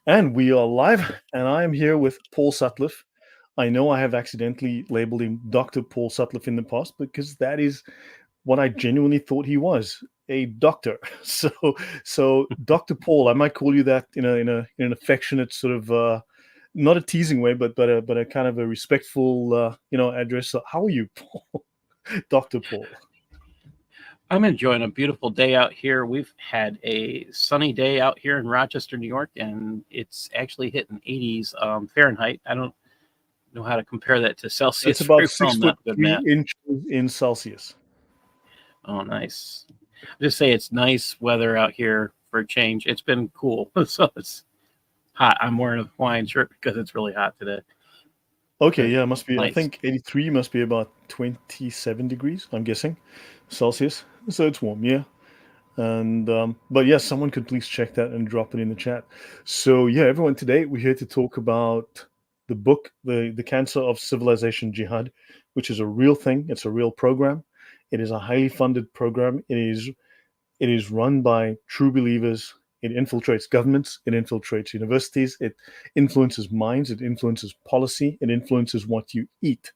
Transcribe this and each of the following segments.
And we are live, and I am here with Paul Sutliff. I know I have accidentally labeled him Dr. Paul Sutliff in the past because that is what I genuinely thought he was, a doctor. So Dr. Paul, I might call you that in an affectionate sort of not a teasing way, but a kind of a respectful address. So how are you, Paul? Dr. Paul? I'm enjoying a beautiful day out here. We've had a sunny day out here in Rochester, New York, and it's actually hitting 80s Fahrenheit. I don't know how to compare that to Celsius That's about very well. six I'm foot not good, three Matt. inches in Celsius. Oh, nice. Just say it's nice weather out here for a change. It's been cool, so it's hot. I'm wearing a Hawaiian shirt because it's really hot today. Okay, But yeah, it must be. I nice. think 83 must be about 27 degrees, I'm guessing, Celsius. So it's warm, yeah. And but yes, someone could please check that and drop it in the chat. So yeah, everyone, today we're here to talk about the book, the Cancer of Civilization, Jihad, which is a real thing. It's a real program. It is a highly funded program. It is run by true believers. It infiltrates governments. It infiltrates universities. It influences minds. It influences policy. It influences what you eat.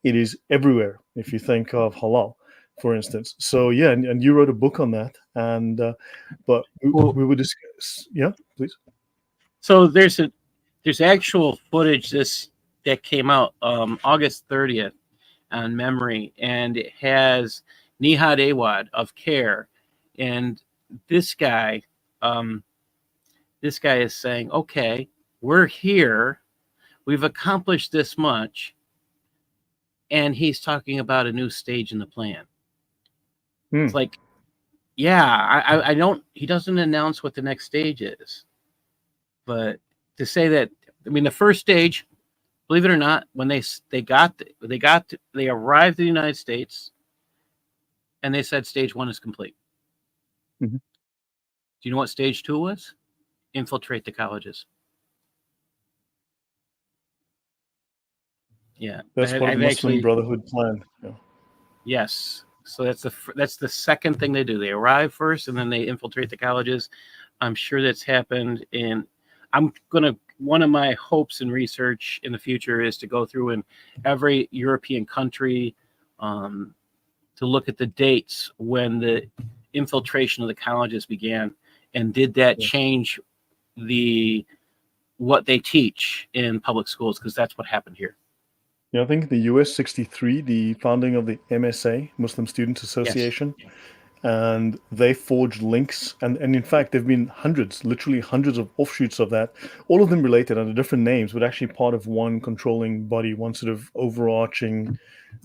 It is everywhere. If you think of halal, for instance. So yeah, and you wrote a book on that. And but Well, we would discuss. Yeah, please. so there's actual footage that came out August 30th on memory, and it has Nihad Awad of CARE, and this guy, um, this guy is saying, "Okay, we're here, we've accomplished this much," and he's talking about a new stage in the plan. It's Hmm. like, yeah, I don't. He doesn't announce what the next stage is, but to say that, I mean, the first stage, believe it or not, when they arrived in the United States, and they said stage one is complete. Mhm. Do you know what stage two was? Infiltrate the colleges. Yeah, That's part of the I've Muslim actually, Brotherhood plan. Yeah. yes. So that's the second thing they do. They arrive first, and then they infiltrate the colleges. I'm sure that's happened. And one of my hopes and research in the future is to go through in every European country, um, to look at the dates when the infiltration of the colleges began, and did that Yeah. change the what they teach in public schools, because that's what happened here. Yeah, I think the US 63, the founding of the MSA, Muslim Students Yes. Association, and they forged links. And in fact, there have been hundreds, literally hundreds of offshoots of that, all of them related under different names, but actually part of one controlling body, one sort of overarching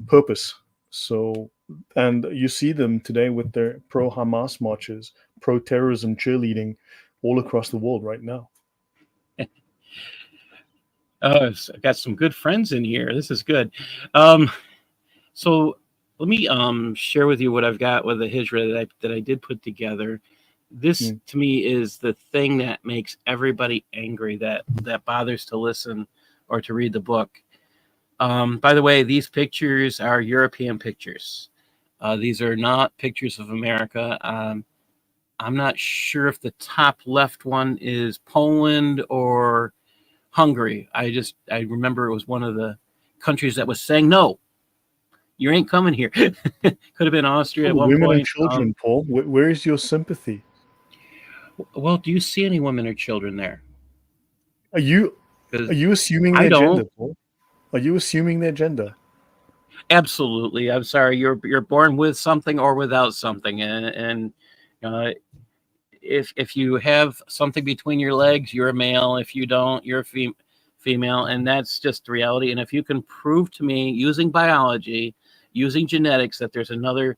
purpose. So, and you see them today with their pro Hamas marches, pro terrorism cheerleading all across the world right now. I've got some good friends in here. This is good. Um, so let me share with you what I've got with the Hijra that I did put together. This Mm. to me is the thing that makes everybody angry, that bothers to listen or to read the book. By the way, these pictures are European pictures. These are not pictures of America. I'm not sure if the top left one is Poland or Hungary. I remember it was one of the countries that was saying, no, you ain't coming here. Could have been Austria Oh, at one women and point. children, Paul. Where is your sympathy? Well, do you see any women or children there? Are you Because are you assuming I their gender, don't. Paul? Are you assuming their gender? Absolutely. I'm sorry. You're born with something or without something, and uh, if you have something between your legs, you're a male. If you don't, you're a female, and that's just the reality. And if you can prove to me using biology, using genetics, that there's another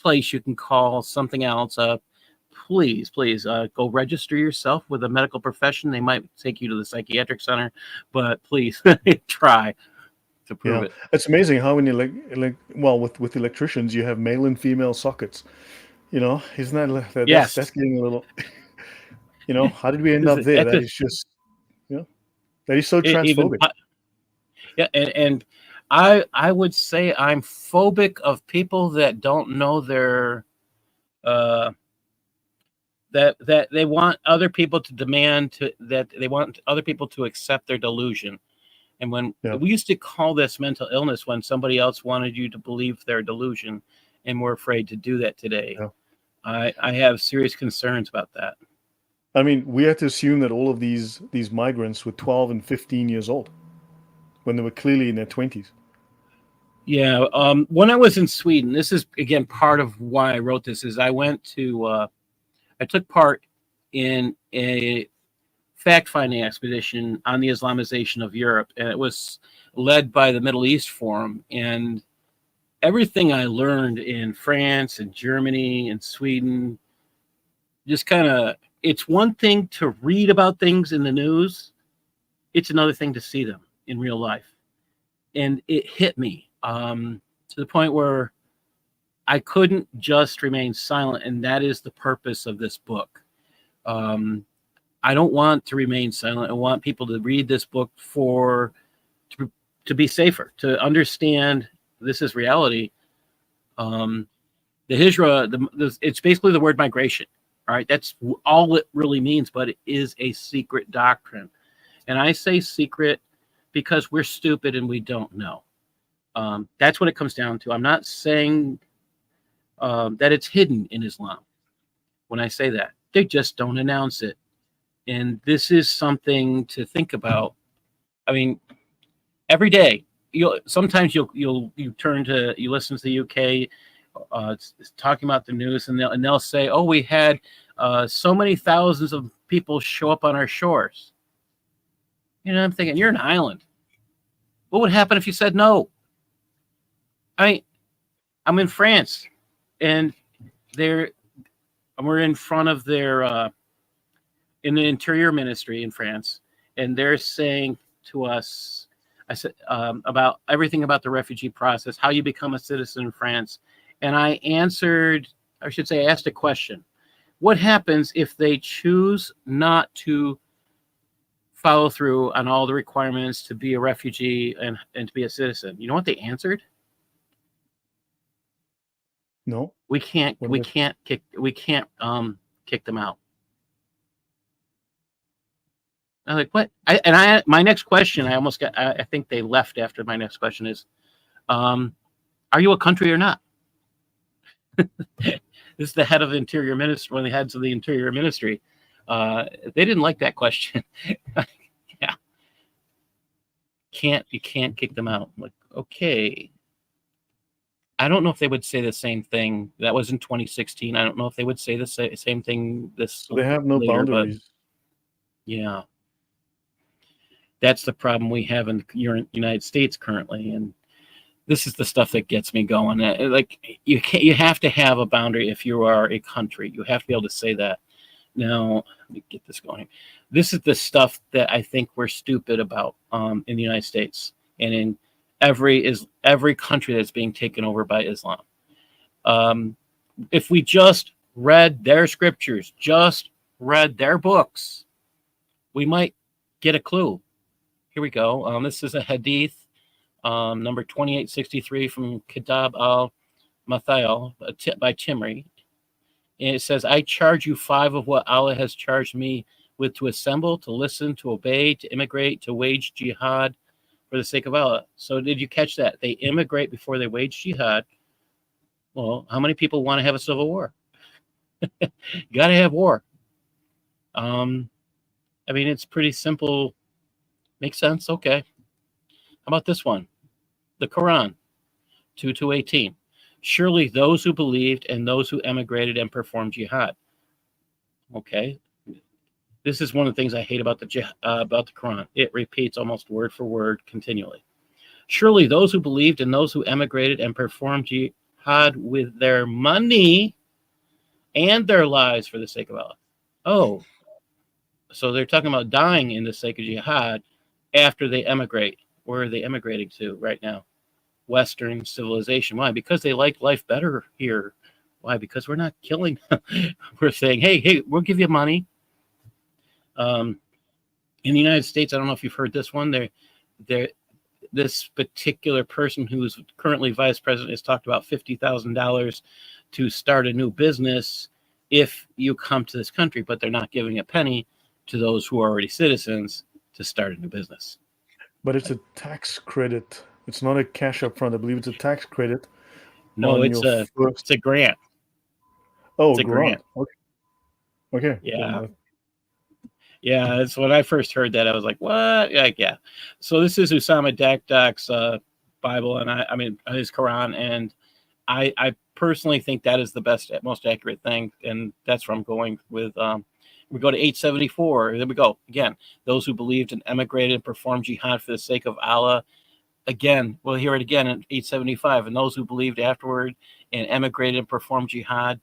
place you can call something else up, please go register yourself with a medical profession. They might take you to the psychiatric center, but please try to prove Yeah, it. it's amazing how when you well, with electricians you have male and female sockets. Isn't that's Yes. getting a little. How did we end Is up it there? at That the is just that is so even transphobic. yeah, and I would say I'm phobic of people that don't know uh that they want other people to demand that they want other people to accept their delusion. And when Yeah. we used to call this mental illness when somebody else wanted you to believe their delusion, and we're afraid to do that today. Yeah. I have serious concerns about that. I mean, we had to assume that all of these migrants were 12 and 15 years old when they were clearly in their 20s. Yeah. When I was in Sweden, this is again part of why I wrote this. Is I took part in a fact-finding expedition on the Islamization of Europe, and it was led by the Middle East Forum. And everything I learned in France and Germany and Sweden, just kind of, it's one thing to read about things in the news. It's another thing to see them in real life. And it hit me to the point where I couldn't just remain silent. And that is the purpose of this book. I don't want to remain silent. I want people to read this book to be safer, to understand this is reality. The hijra, it's basically the word migration. All right, that's all it really means, but it is a secret doctrine. And I say secret because we're stupid and we don't know. That's what it comes down to. I'm not saying that it's hidden in Islam. When I say that, they just don't announce it. And this is something to think about. I mean, every day, sometimes you listen to the UK it's talking about the news, and they'll say, "Oh, we had so many thousands of people show up on our shores." You know, I'm thinking, you're an island. What would happen if you said no? I'm in France, and we're in front of their in the Interior Ministry in France, and they're saying to us, I said about everything about the refugee process, how you become a citizen in France, and I asked a question: what happens if they choose not to follow through on all the requirements to be a refugee and to be a citizen? You know what they answered? No, we can't kick them out. I was like, what? My next question, I think they left after my next question is, are you a country or not? This is the head of the Interior Ministry, one of the heads of the Interior Ministry. They didn't like that question. Yeah. You can't kick them out. I'm like, okay. I don't know if they would say the same thing. That was in 2016. I don't know if they would say the same thing so they have no boundaries. Yeah. That's the problem we have in the United States currently, and this is the stuff that gets me going. Like, you have to have a boundary if you are a country. You have to be able to say that. Now, let me get this going. This is the stuff that I think we're stupid about in the United States and in every country that's being taken over by Islam. If we just read their scriptures, just read their books, we might get a clue. Here we go. This is a hadith, number 2863 from Kitab al-Mathayal by Timri. And it says, I charge you 5 of what Allah has charged me with: to assemble, to listen, to obey, to immigrate, to wage jihad for the sake of Allah. So did you catch that? They immigrate before they wage jihad. Well, how many people want to have a civil war? You got to have war. I mean, it's pretty simple. Makes sense? Okay. How about this one? The Quran, 2:18. Surely those who believed and those who emigrated and performed jihad. Okay. This is one of the things I hate about the Quran. It repeats almost word for word continually. Surely those who believed and those who emigrated and performed jihad with their money and their lives for the sake of Allah. Oh, so they're talking about dying in the sake of jihad after they emigrate. Where are they emigrating to right now? Western civilization. Why? Because they like life better here. Why? Because we're not killing them. We're saying, hey, we'll give you money. In the United States, I don't know if you've heard this one. This particular person who's currently vice president has talked about $50,000 to start a new business, if you come to this country, but they're not giving a penny to those who are already citizens to start a new business. But it's a tax credit. It's not a cash up front. I believe it's a tax credit No, on your first. it's a grant. Oh, It's a grant. grant. Okay. Okay. Yeah. Yeah, it's when I first heard that, I was like, "What?" Like, yeah. So this is Usama Dakdak's Bible, and I mean his Quran, and I personally think that is the best, most accurate thing, and that's where I'm going with. We go to 874. There we go again. Those who believed and emigrated and performed jihad for the sake of Allah. Again, we'll hear it again in 875. And those who believed afterward and emigrated and performed jihad.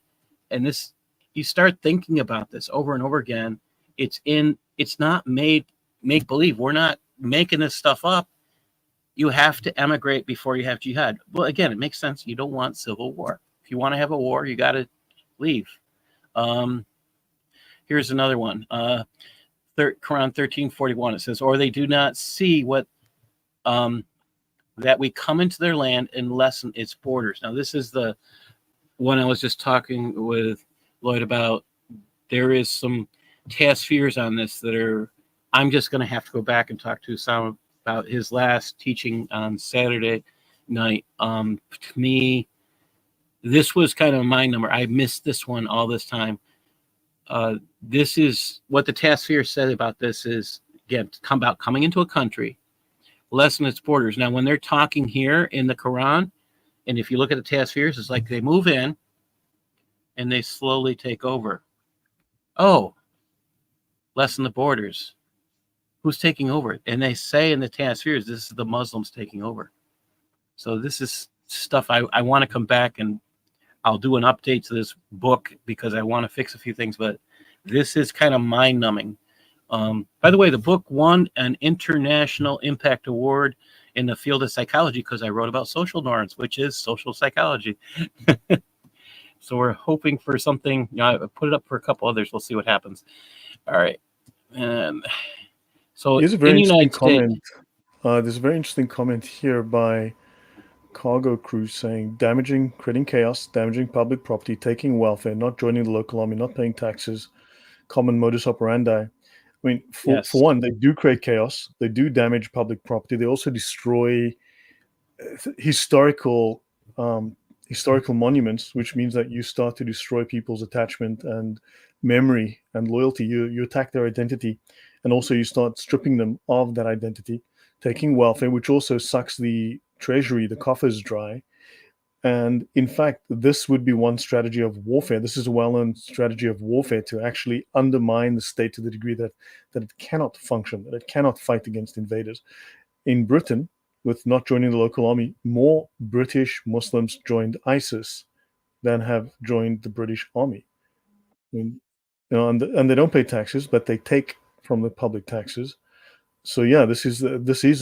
And this, you start thinking about this over and over again. It's not made make believe. We're not making this stuff up. You have to emigrate before you have jihad. Well, again, it makes sense. You don't want civil war. If you want to have a war, you got to leave. Here's another one. Quran 13:41. It says, "Or they do not see what that we come into their land and lessen its borders." Now, this is the one I was just talking with Lloyd about. There is some fears on this that are. I'm just going to have to go back and talk to Sam about his last teaching on Saturday night. To me, this was kind of a mind number. I missed this one all this time. This is what the Tasfir said about this is, again, about coming into a country, lessen its borders. Now, when they're talking here in the Quran, and if you look at the Tasfirs, it's like they move in and they slowly take over. Oh, lessen the borders. Who's taking over? And they say in the Tasfirs, this is the Muslims taking over. So this is stuff I want to come back and I'll do an update to this book because I want to fix a few things, but this is kind of mind-numbing. By the way, the book won an International Impact Award in the field of psychology because I wrote about social norms, which is social psychology. So we're hoping for something. I put it up for a couple others. We'll see what happens. All right. So Here's a very in the interesting United comment. States, There's a very interesting comment here by Cargo Crew saying, creating chaos, damaging public property, taking welfare, not joining the local army, not paying taxes, common modus operandi. I mean, for yes. one, they do create chaos. They do damage public property. They also destroy historical monuments, which means that you start to destroy people's attachment and memory and loyalty. You attack their identity, and also you start stripping them of that identity, taking welfare, which also sucks the treasury, the coffers dry. And in fact, this would be one strategy of warfare. This is a well-known strategy of warfare to actually undermine the state to the degree that it cannot function, that it cannot fight against invaders. In Britain, with not joining the local army, more British Muslims joined ISIS than have joined the British army. I mean, and they don't pay taxes, but they take from the public taxes. So yeah, this is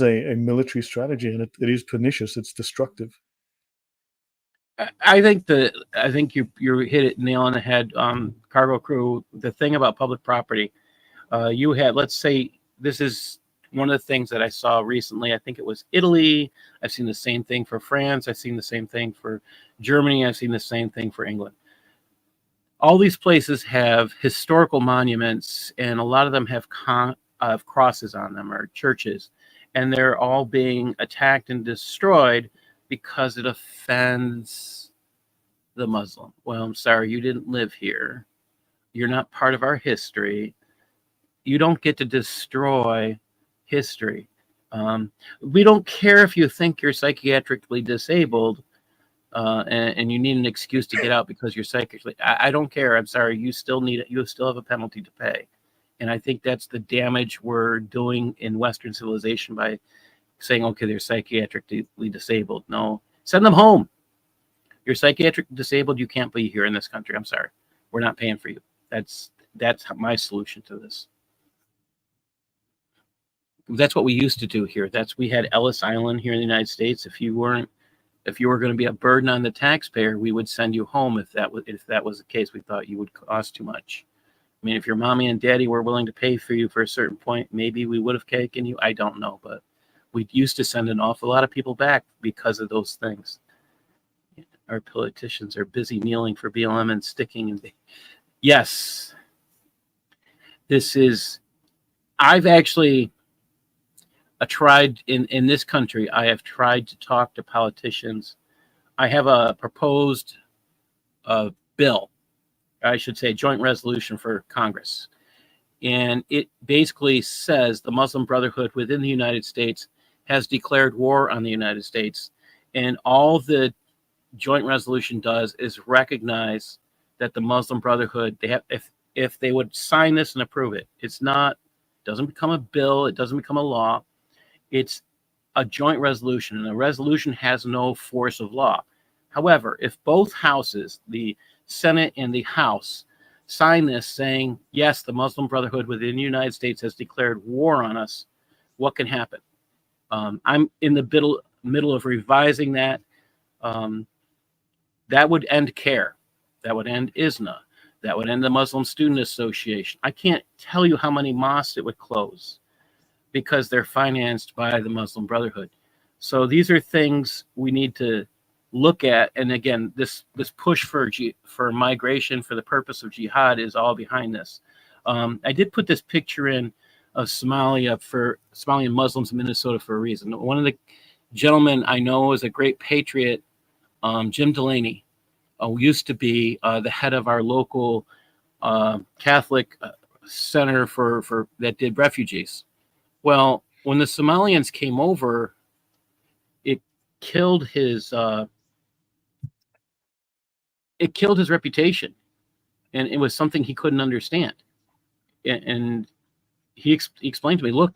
a military strategy, and it is pernicious. It's destructive. I think you hit it nail on the head. Cargo Crew. The thing about public property, you had, let's say, this is one of the things that I saw recently. I think it was Italy. I've seen the same thing for France. I've seen the same thing for Germany. I've seen the same thing for England. All these places have historical monuments, and a lot of them have crosses on them or churches, and they're all being attacked and destroyed because it offends the Muslim. Well, I'm sorry, you didn't live here. You're not part of our history. You don't get to destroy history. We don't care if you think you're psychiatrically disabled and you need an excuse to get out because you're psychically. I don't care. I'm sorry. You still have a penalty to pay. And I think that's the damage we're doing in Western civilization by saying, okay, they're psychiatrically disabled. No, send them home. You're psychiatrically disabled. You can't be here in this country. I'm sorry. We're not paying for you. That's my solution to this. That's what we used to do here. We had Ellis Island here in the United States. If you were going to be a burden on the taxpayer, we would send you home if that was the case. We thought you would cost too much. I mean, if your mommy and daddy were willing to pay for you for a certain point, maybe we would have taken you. I don't know, but we used to send an awful lot of people back because of those things. Our politicians are busy kneeling for BLM and sticking, and Yes, this is. I've actually tried in this country. I have tried to talk to politicians. I have a proposed bill, I should say, joint resolution for Congress, and it basically says the Muslim Brotherhood within the United States has declared war on the United States, and all the joint resolution does is recognize that the Muslim Brotherhood, they have, if they would sign this and approve it, it's not, doesn't become a bill, it doesn't become a law, it's a joint resolution, and a resolution has no force of law. However, if both houses, the Senate and the House, sign this saying, yes, the Muslim Brotherhood within the United States has declared war on us, what can happen? I'm in the middle of revising that. That would end CARE. That would end ISNA. That would end the Muslim Student Association. I can't tell you how many mosques it would close because they're financed by the Muslim Brotherhood. So these are things we need to look at. And again, this push for migration for the purpose of jihad is all behind this. I did put this picture in of Somalia for Somalian Muslims in Minnesota for a reason. One of the gentlemen I know is a great patriot, Jim Delaney, who used to be the head of our local Catholic center for that did refugees. Well, when the Somalians came over, it killed his reputation, and it was something he couldn't understand. And he explained to me, look,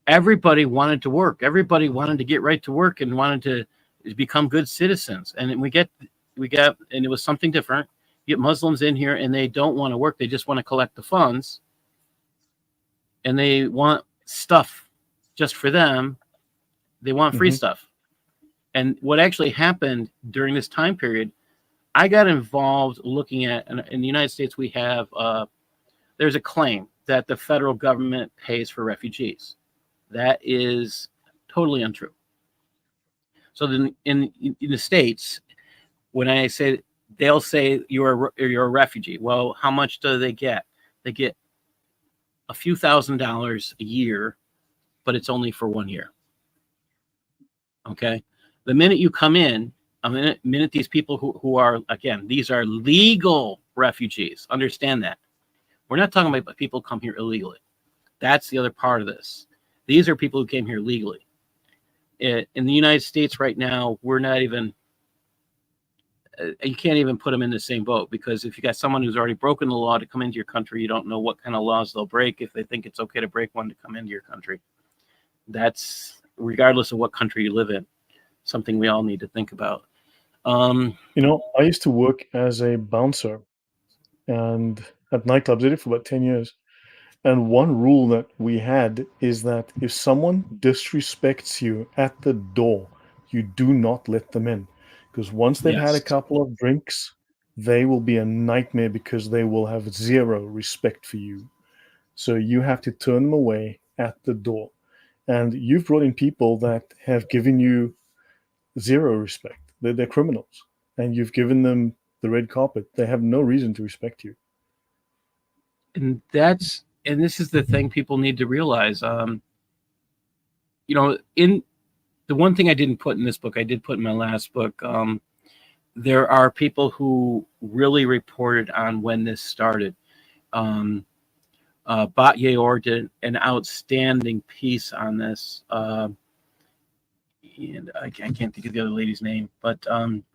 everybody wanted to work, everybody wanted to get right to work, and wanted to become good citizens, and we got, and it was something different. You get Muslims in here, and they don't want to work; they just want to collect the funds, and they want stuff just for them. They want free stuff. And what actually happened during this time period, I got involved looking at, in the United States, we have, there's a claim that the federal government pays for refugees. That is totally untrue. So then in the States, when I say, they'll say you're a refugee. Well, how much do they get? They get a few $1,000s a year, but it's only for 1 year. Okay. The minute you come in, minute these people who are, again, these are legal refugees. Understand that. We're not talking about people who come here illegally. That's the other part of this. These are people who came here legally. In the United States right now, we're not even, you can't even put them in the same boat, because if you got someone who's already broken the law to come into your country, you don't know what kind of laws they'll break if they think it's okay to break one to come into your country. That's regardless of what country you live in, something we all need to think about. I used to work as a bouncer and at nightclubs. I did it for about 10 years. And one rule that we had is that if someone disrespects you at the door, you do not let them in. Because once they've had a couple of drinks, they will be a nightmare because they will have zero respect for you. So you have to turn them away at the door. And you've brought in people that have given you zero respect. They're criminals. And you've given them the red carpet. They have no reason to respect you. And this is the thing people need to realize. In the one thing I didn't put in this book, I did put in my last book. There are people who really reported on when this started. Bat-Yeor did an outstanding piece on this. And I can't think of the other lady's name, but an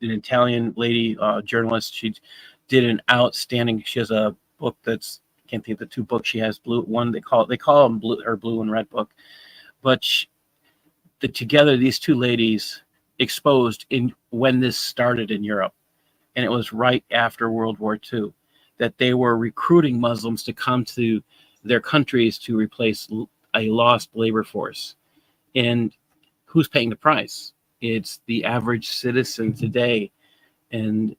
Italian lady journalist. She did an outstanding. She has a book that's, can't think of the two books she has. Blue one, they call them blue, or blue and red book. But together, these two ladies exposed when this started in Europe, and it was right after World War II, that they were recruiting Muslims to come to their countries to replace a lost labor force. And who's paying the price? It's the average citizen today. And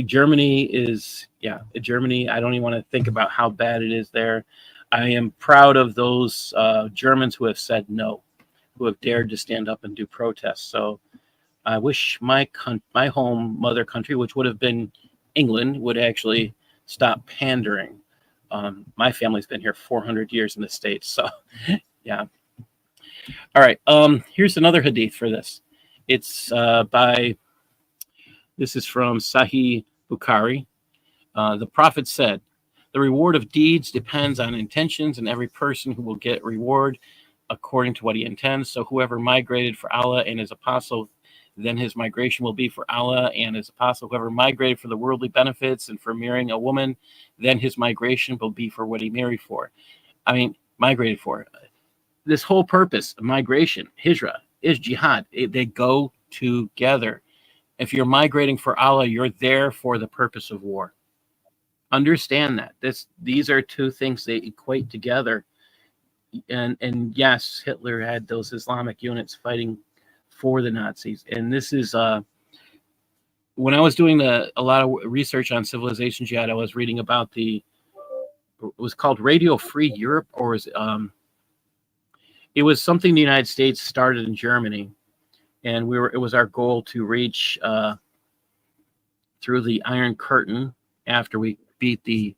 Germany, I don't even want to think about how bad it is there. I am proud of those Germans who have said no, who have dared to stand up and do protests. So I wish my home mother country, which would have been England would actually stop pandering. My family's been here 400 years in the States, so yeah. All right. Here's another hadith for this. It's this is from Sahih Bukhari. The Prophet said, "The reward of deeds depends on intentions, and every person who will get reward according to what he intends. So whoever migrated for Allah and his apostle, then his migration will be for Allah and his apostle. Whoever migrated for the worldly benefits and for marrying a woman, then his migration will be for what he married for." I mean, migrated for. This whole purpose of migration, hijrah, is jihad. They go together. If you're migrating for Allah, you're there for the purpose of war. Understand that. These are two things they equate together. And yes, Hitler had those Islamic units fighting for the Nazis. And this is when I was doing a lot of research on civilization jihad, I was reading about it was called Radio Free Europe, or was it was something the United States started in Germany, and it was our goal to reach through the Iron Curtain after we beat the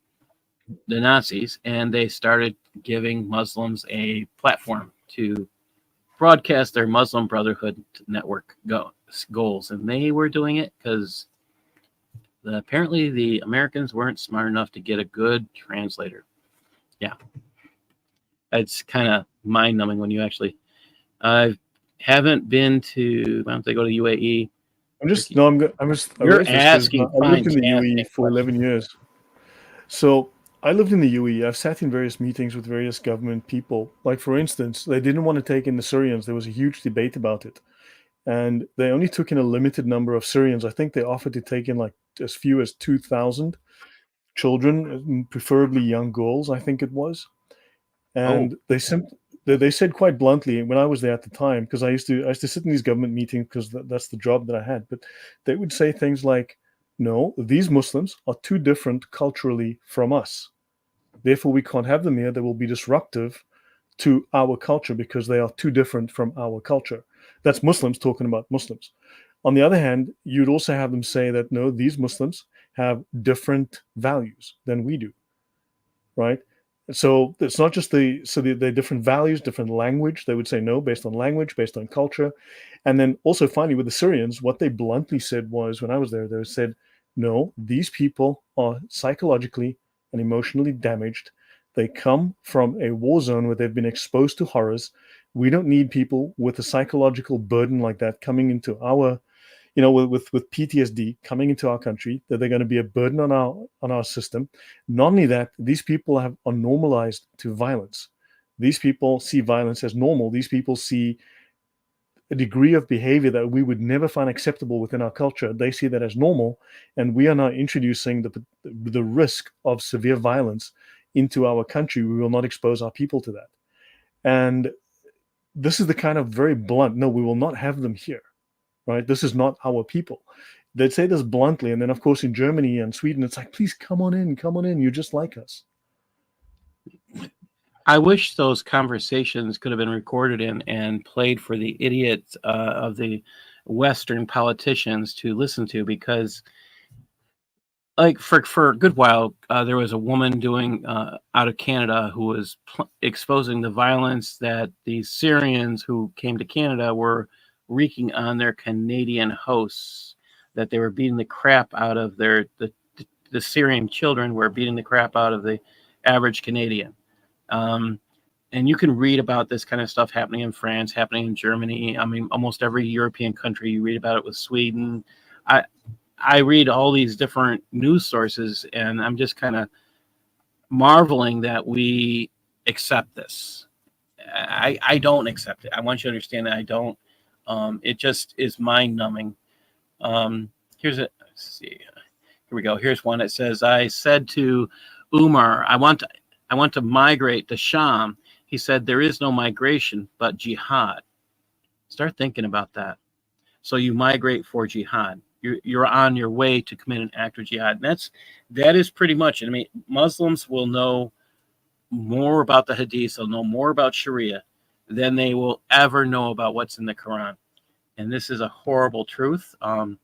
Nazis, and they started giving Muslims a platform to broadcast their Muslim Brotherhood Network goals, and they were doing it because apparently the Americans weren't smart enough to get a good translator. Yeah, it's kind of mind-numbing when you actually. I haven't been to. Why don't they go to UAE? I'm just no. I'm just. You're asking. I lived in the UAE for 11 years. So I lived in the UAE. I've sat in various meetings with various government people. Like, for instance, they didn't want to take in the Syrians. There was a huge debate about it. And they only took in a limited number of Syrians. I think they offered to take in like as few as 2,000 children, preferably young girls, I think it was. And they said quite bluntly when I was there at the time, because I used to sit in these government meetings because that's the job that I had. But they would say things like, "No, these Muslims are too different culturally from us. Therefore, we can't have them here. They will be disruptive to our culture because they are too different from our culture." That's Muslims talking about Muslims. On the other hand, you'd also have them say that, no, these Muslims have different values than we do, right? So it's not just they're different values, different language. They would say no, based on language, based on culture. And then also finally with the Syrians, what they bluntly said was, when I was there, they said, no, these people are psychologically and emotionally damaged. They come from a war zone where they've been exposed to horrors. We don't need people with a psychological burden like that coming into our, with PTSD coming into our country, that they're going to be a burden on our system. Not only that, these people are normalized to violence. These people see violence as normal. These people see a degree of behavior that we would never find acceptable within our culture. They see that as normal, and we are now introducing the risk of severe violence into our country. We will not expose our people to that. And this is the kind of very blunt, no, we will not have them here, right? This is not our people. They'd say this bluntly. And then, of course, in Germany and Sweden, it's like, please come on in. You're just like us. I wish those conversations could have been recorded and played for the idiots of the Western politicians to listen to, because like for a good while, there was a woman doing out of Canada who was exposing the violence that the Syrians who came to Canada were wreaking on their Canadian hosts, that they were beating the crap out of the Syrian children were beating the crap out of the average Canadian. And you can read about this kind of stuff happening in France, happening in Germany. I mean, almost every European country, you read about it with Sweden. I read all these different news sources, and I'm just kind of marveling that we accept this. I don't accept it. I want you to understand that I don't. It just is mind-numbing. Let's see. Here we go. Here's one that says, I said to Umar, I want to migrate to Sham. He said, there is no migration, but jihad. Start thinking about that. So you migrate for jihad. You're on your way to commit an act of jihad. And that is pretty much it. I mean, Muslims will know more about the hadith, they'll know more about Sharia than they will ever know about what's in the Quran. And this is a horrible truth. And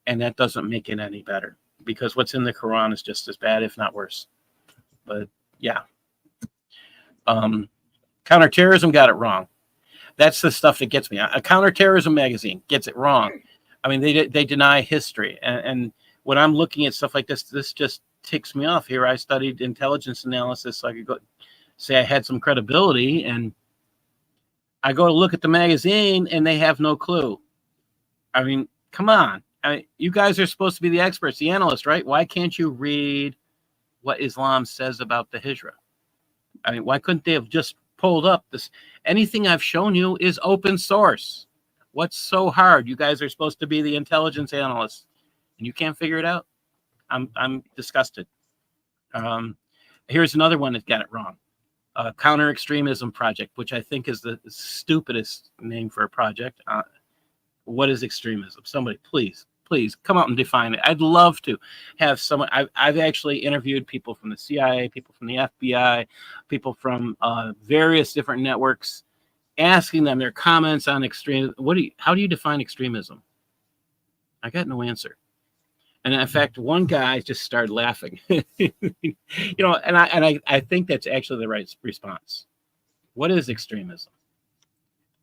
that doesn't make it any better. because what's in the Quran is just as bad, if not worse. But yeah, counterterrorism got it wrong. That's the stuff that gets me. A counterterrorism magazine gets it wrong. I mean, they deny history, and when I'm looking at stuff like this just ticks me off. Here, I studied intelligence analysis, so I could go say I had some credibility, and I go to look at the magazine, and they have no clue. I mean, come on. You guys are supposed to be the experts, the analysts, right? Why can't you read what Islam says about the Hijra? I mean, why couldn't they have just pulled up this? Anything I've shown you is open source. What's so hard? You guys are supposed to be the intelligence analysts, and you can't figure it out. I'm disgusted. Here's another one that got it wrong. Counter Extremism Project, which I think is the stupidest name for a project. What is extremism? Somebody, please come out and define it. I'd love to have someone. I've actually interviewed people from the CIA, people from the FBI, people from various different networks, asking them their comments on extreme. How do you define extremism? I got no answer. And in fact, one guy just started laughing. And I think that's actually the right response. What is extremism?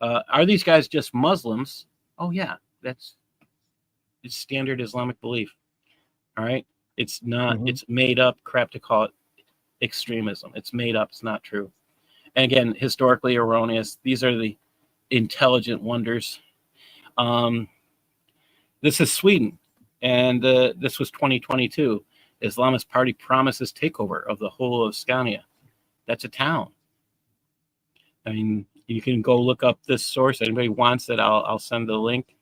Are these guys just Muslims? Oh yeah, it's standard Islamic belief. All right, it's not. Mm-hmm. It's made up crap to call it extremism. It's made up. It's not true. And again, historically erroneous. These are the intelligent wonders. This is Sweden, and this was 2022. Islamist Party promises takeover of the whole of Scania. That's a town. I mean, you can go look up this source. Anybody wants it, I'll send the link.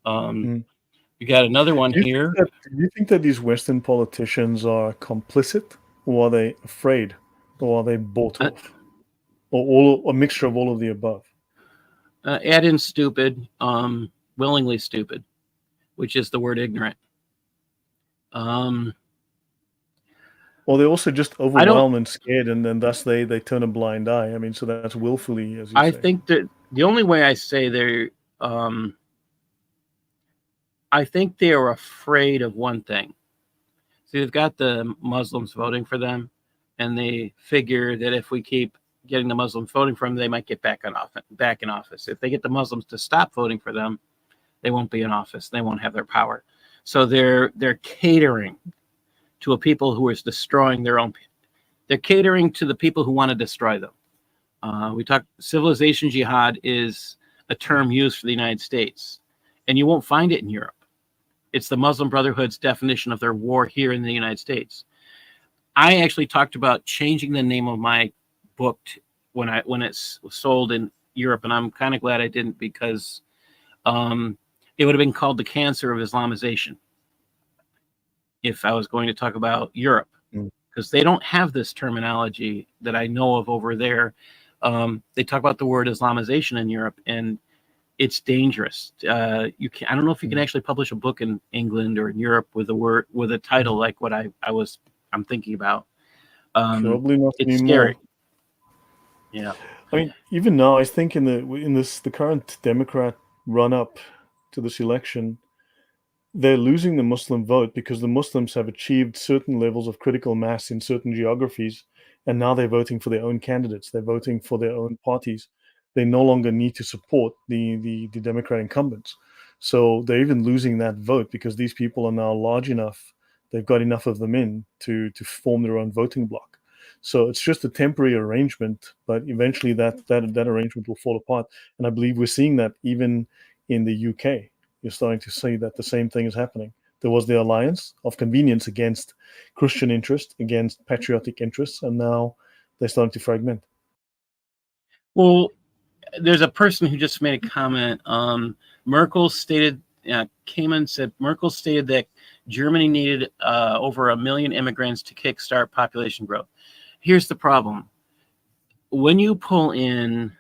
You got another one here. Do you think that these Western politicians are complicit, or are they afraid, or are they bought off, or a mixture of all of the above? Add in stupid, willingly stupid, which is the word ignorant. Or they're also just overwhelmed and scared, and then thus they turn a blind eye. I mean, so that's willfully, as you say. I think that the only way I say they're, I think they are afraid of one thing. See, they've got the Muslims voting for them, and they figure that if we keep getting the Muslims voting for them, they might get back in office. If they get the Muslims to stop voting for them, they won't be in office. They won't have their power. So they're catering to a people who is destroying their own. They're catering to the people who want to destroy them. We talk civilization jihad is a term used for the United States, and you won't find it in Europe. It's the Muslim Brotherhood's definition of their war here in the United States. I actually talked about changing the name of my book when it's sold in Europe, and I'm kind of glad I didn't, because it would have been called The Cancer of Islamization if I was going to talk about Europe, because they don't have this terminology that I know of over there. They talk about the word Islamization in Europe, and it's dangerous. I don't know if you can actually publish a book in England or in Europe with a title like what I'm thinking about. Probably not it's anymore. Scary. Yeah. I mean, even now, I think in the current Democrat run-up to this election, they're losing the Muslim vote because the Muslims have achieved certain levels of critical mass in certain geographies, and now they're voting for their own candidates. They're voting for their own parties. They no longer need to support the Democrat incumbents. So they're even losing that vote because these people are now large enough. They've got enough of them in to form their own voting bloc. So it's just a temporary arrangement, but eventually that arrangement will fall apart. And I believe we're seeing that even in the UK. You're starting to see that the same thing is happening. There was the alliance of convenience against Christian interest, against patriotic interests, and now they're starting to fragment. Well, there's a person who just made a comment. Merkel stated, Kamen said, Merkel stated that Germany needed over 1 million immigrants to kickstart population growth. Here's the problem. When you pull in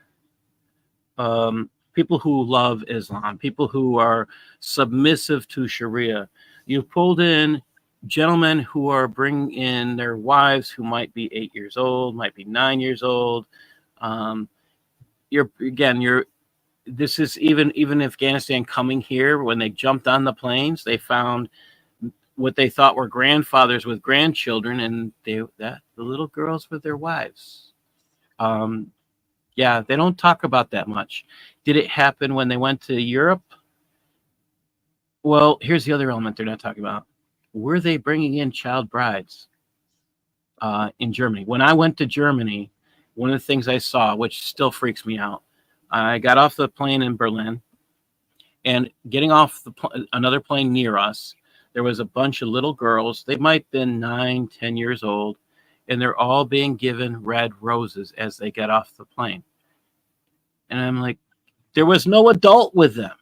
people who love Islam, people who are submissive to Sharia, you've pulled in gentlemen who are bringing in their wives who might be 8 years old, might be 9 years old. This is even Afghanistan coming here. When they jumped on the planes, they found what they thought were grandfathers with grandchildren, and the little girls with their wives. Yeah, they don't talk about that much. Did it happen when they went to Europe? Well, here's the other element they're not talking about. Were they bringing in child brides in Germany? When I went to Germany, one of the things I saw, which still freaks me out, I got off the plane in Berlin, and getting off another plane near us, there was a bunch of little girls. They might have been 9, 10 years old, and they're all being given red roses as they get off the plane. And I'm like, there was no adult with them.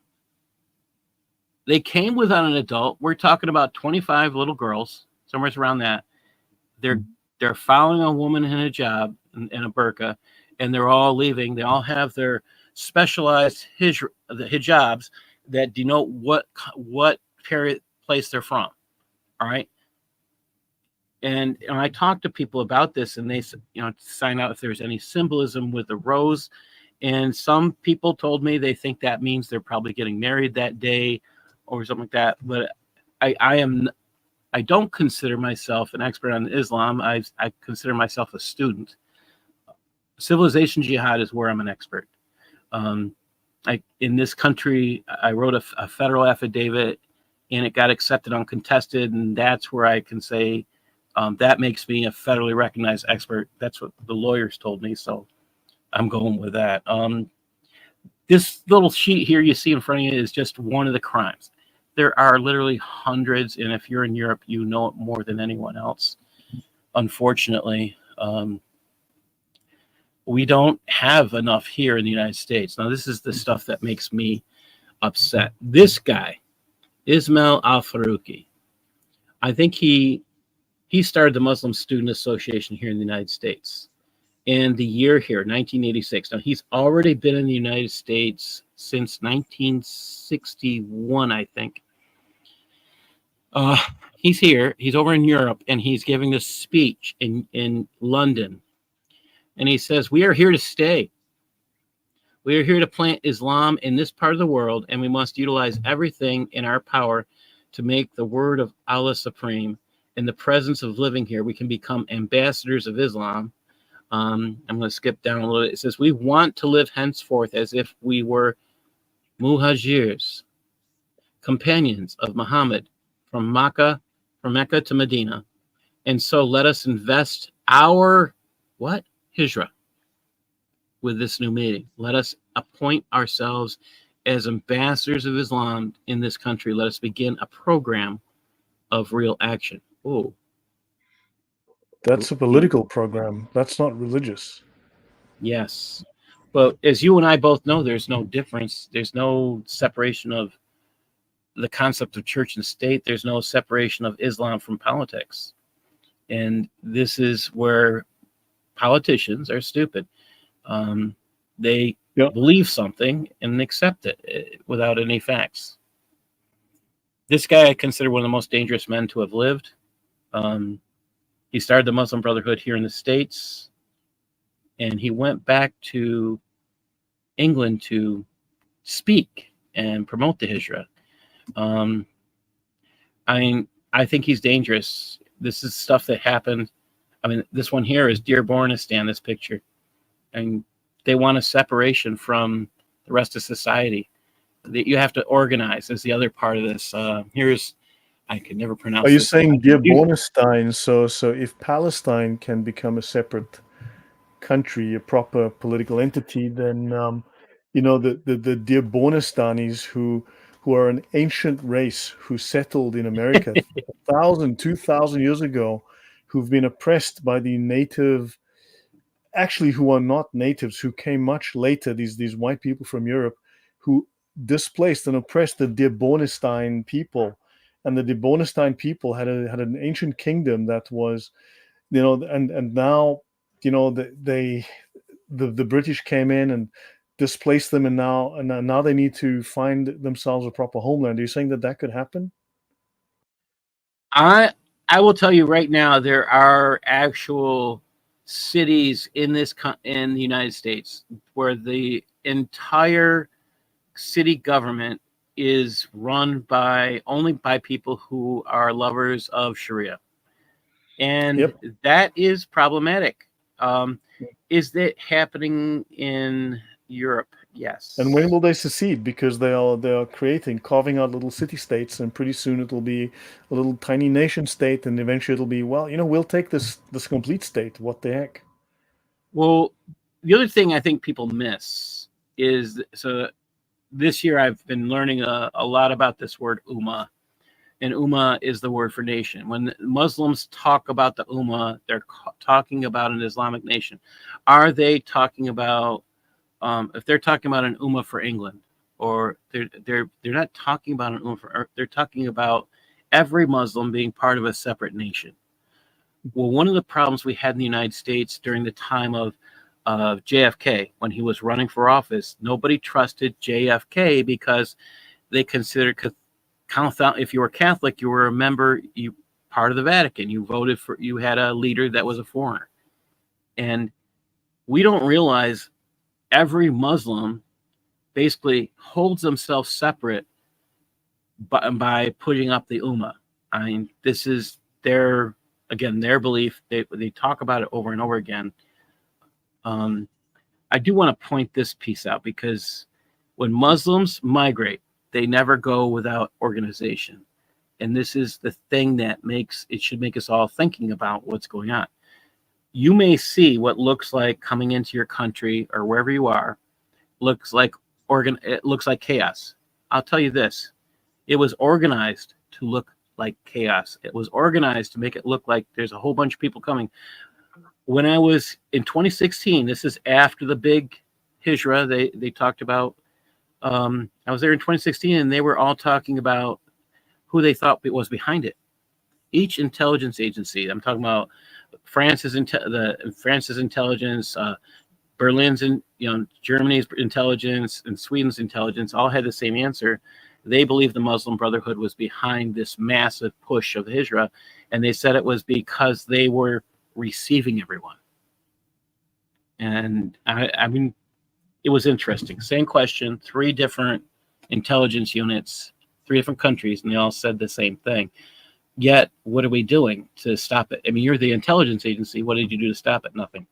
They came without an adult. We're talking about 25 little girls, somewhere around that. They're following a woman in a hijab and a burqa, and they're all leaving. They all have their specialized hijabs that denote what place they're from. All right. And I talked to people about this, and they sign out if there's any symbolism with the rose. And some people told me they think that means they're probably getting married that day or something like that. But I don't consider myself an expert on Islam. I consider myself a student. Civilization Jihad is where I'm an expert. In this country, I wrote a federal affidavit, and it got accepted uncontested, and that's where I can say that makes me a federally recognized expert. That's what the lawyers told me, so I'm going with that. This little sheet here you see in front of you is just one of the crimes. There are literally hundreds, and if you're in Europe, you know it more than anyone else. Unfortunately, we don't have enough here in the United States. Now, this is the stuff that makes me upset. This guy, Ismail Al-Farouqi, I think he started the Muslim Student Association here in the United States. And the year here, 1986. Now, he's already been in the United States since 1961, I think. He's here. He's over in Europe, and he's giving this speech in London. And he says, we are here to stay. We are here to plant Islam in this part of the world, and we must utilize everything in our power to make the word of Allah supreme. In the presence of living here, we can become ambassadors of Islam. I'm going to skip down a little bit. It says, we want to live henceforth as if we were muhajirs, companions of Muhammad from Mecca to Medina. And so let us invest our, hijrah with this new meeting. Let us appoint ourselves as ambassadors of Islam in this country. Let us begin a program of real action. Oh, That's a political program. That's not religious. yes. But as you and I both know, there's no difference. There's no separation of the concept of church and state. There's no separation of Islam from politics. And this is where politicians are stupid. They believe something and accept it without any facts. This guy I consider one of the most dangerous men to have lived. He started the Muslim Brotherhood here in the States, and he went back to England to speak and promote the Hijrah. I think he's dangerous. This is stuff that happened. This one here is Dearbornistan, this picture. And they want a separation from the rest of society. You have to organize is the other part of this. I could never pronounce. Are you saying Dearbornistan? So if Palestine can become a separate country, a proper political entity, then the Dearbornistanis who are an ancient race who settled in America 1,000, 2,000 years ago, who've been oppressed by the native, actually who are not natives, who came much later, these white people from Europe, who displaced and oppressed the Dearbornistan people. And the Dearbornistan people had an ancient kingdom that was, and now, the British came in and displaced them, and now they need to find themselves a proper homeland. Are you saying that could happen? I will tell you right now, there are actual cities in the United States where the entire city government is run only by people who are lovers of Sharia, and Yep. that is problematic. Is that happening in Europe? And when Yes. will they secede? Because they are carving out little city states, and pretty soon it'll be a little tiny nation state, and eventually it'll be, well, we'll take this complete state. What the heck? Well, the other thing I think people miss is, so this year I've been learning a lot about this word ummah, and ummah is the word for nation. When Muslims talk about the ummah, they're talking about an Islamic nation. Are they talking about, if they're talking about an ummah for England, or they're not talking about an ummah for, they're talking about every Muslim being part of a separate nation. Well, one of the problems we had in the United States during the time of JFK, when he was running for office, nobody trusted JFK because they considered, if you were Catholic, you were a member, you part of the Vatican. You voted for, you had a leader that was a foreigner, and we don't realize every Muslim basically holds themselves separate by putting up the ummah. I mean, this is their belief. They talk about it over and over again. I do want to point this piece out, because when Muslims migrate, they never go without organization. And this is the thing that should make us all thinking about what's going on. You may see what looks like coming into your country or wherever you are, it looks like chaos. I'll tell you this, it was organized to look like chaos. It was organized to make it look like there's a whole bunch of people coming. When I was in 2016, this is after the big hijra they talked about. I was there in 2016, and they were all talking about who they thought was behind it. Each intelligence agency, I'm talking about France's intelligence, Berlin's, Germany's intelligence, and Sweden's intelligence, all had the same answer. They believed the Muslim Brotherhood was behind this massive push of the hijra, and they said it was because they were receiving everyone. And I mean, it was interesting. Same question, 3 different intelligence units, 3 different countries, and they all said the same thing. Yet, what are we doing to stop it? I mean, you're the intelligence agency. What did you do to stop it? Nothing.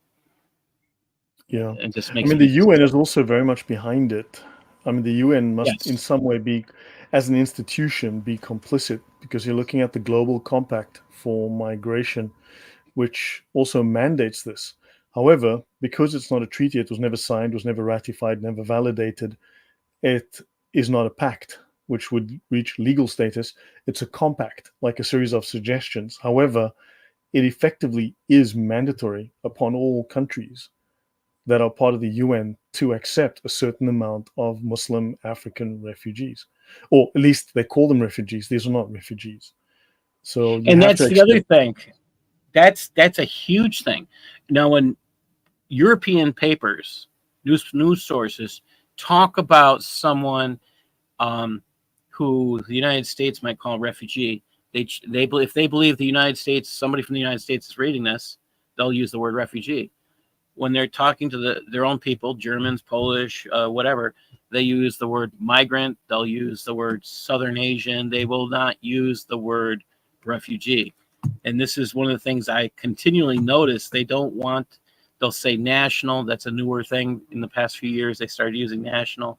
Yeah. It just I makes mean, me. the UN is also very much behind it. I mean, the UN must, in Yes. some way, be, as an institution, be complicit, because you're looking at the Global Compact for Migration, which also mandates this. However, because it's not a treaty, it was never signed, was never ratified, never validated, it is not a pact which would reach legal status. It's a compact, like a series of suggestions. However, it effectively is mandatory upon all countries that are part of the UN to accept a certain amount of Muslim African refugees. Or at least they call them refugees. These are not refugees. So you And have to that's the other accept. thing. That's a huge thing. Now, when European papers, news sources, talk about someone who the United States might call a refugee, if they believe the United States, somebody from the United States is reading this, they'll use the word refugee. When they're talking to their own people, Germans, Polish, whatever, they use the word migrant. They'll use the word Southern Asian. They will not use the word refugee. And this is one of the things I continually notice. They'll say national. That's a newer thing in the past few years. They started using national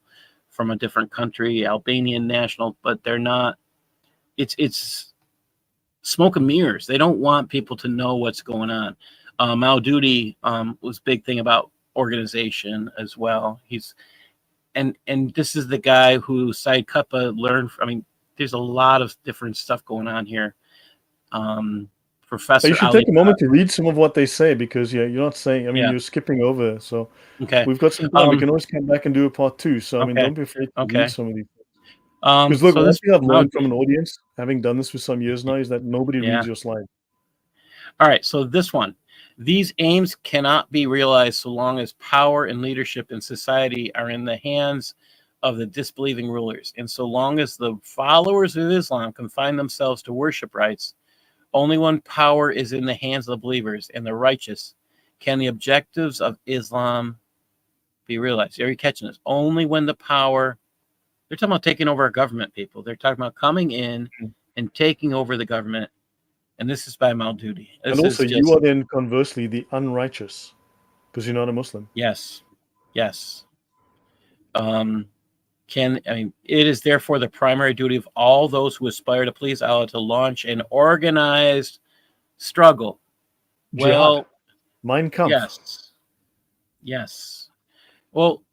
from a different country, Albanian national, but they're not, it's smoke and mirrors. They don't want people to know what's going on. Maududi was a big thing about organization as well. And this is the guy who Said Qutb learned from. I mean, there's a lot of different stuff going on here. You Professor should Ali. take a moment to read some of what they say, because you're not saying, I mean, Yeah. you're skipping over. So Okay. we've got some time. We can always come back and do a part 2. So, I mean, Okay. don't be afraid to read Okay. some of these. Because look, So one this. thing I've learned from an audience, having done this for some years now, is that nobody Yeah. reads your slide. All right. So this one. These aims cannot be realized so long as power and leadership in society are in the hands of the disbelieving rulers, and so long as the followers of Islam confine themselves to worship rites. Only when power is in the hands of the believers and the righteous can the objectives of Islam be realized. Are you catching this? Only when the power They're talking about taking over our government, people. They're talking about coming in and taking over the government. And this is by Maududi. And This also, is you just, are then conversely the unrighteous because you're not a Muslim. yes. Yes. It is therefore the primary duty of all those who aspire to please Allah to launch an organized struggle. Jihad. Well, Mein Kampf. yes. Yes. Well,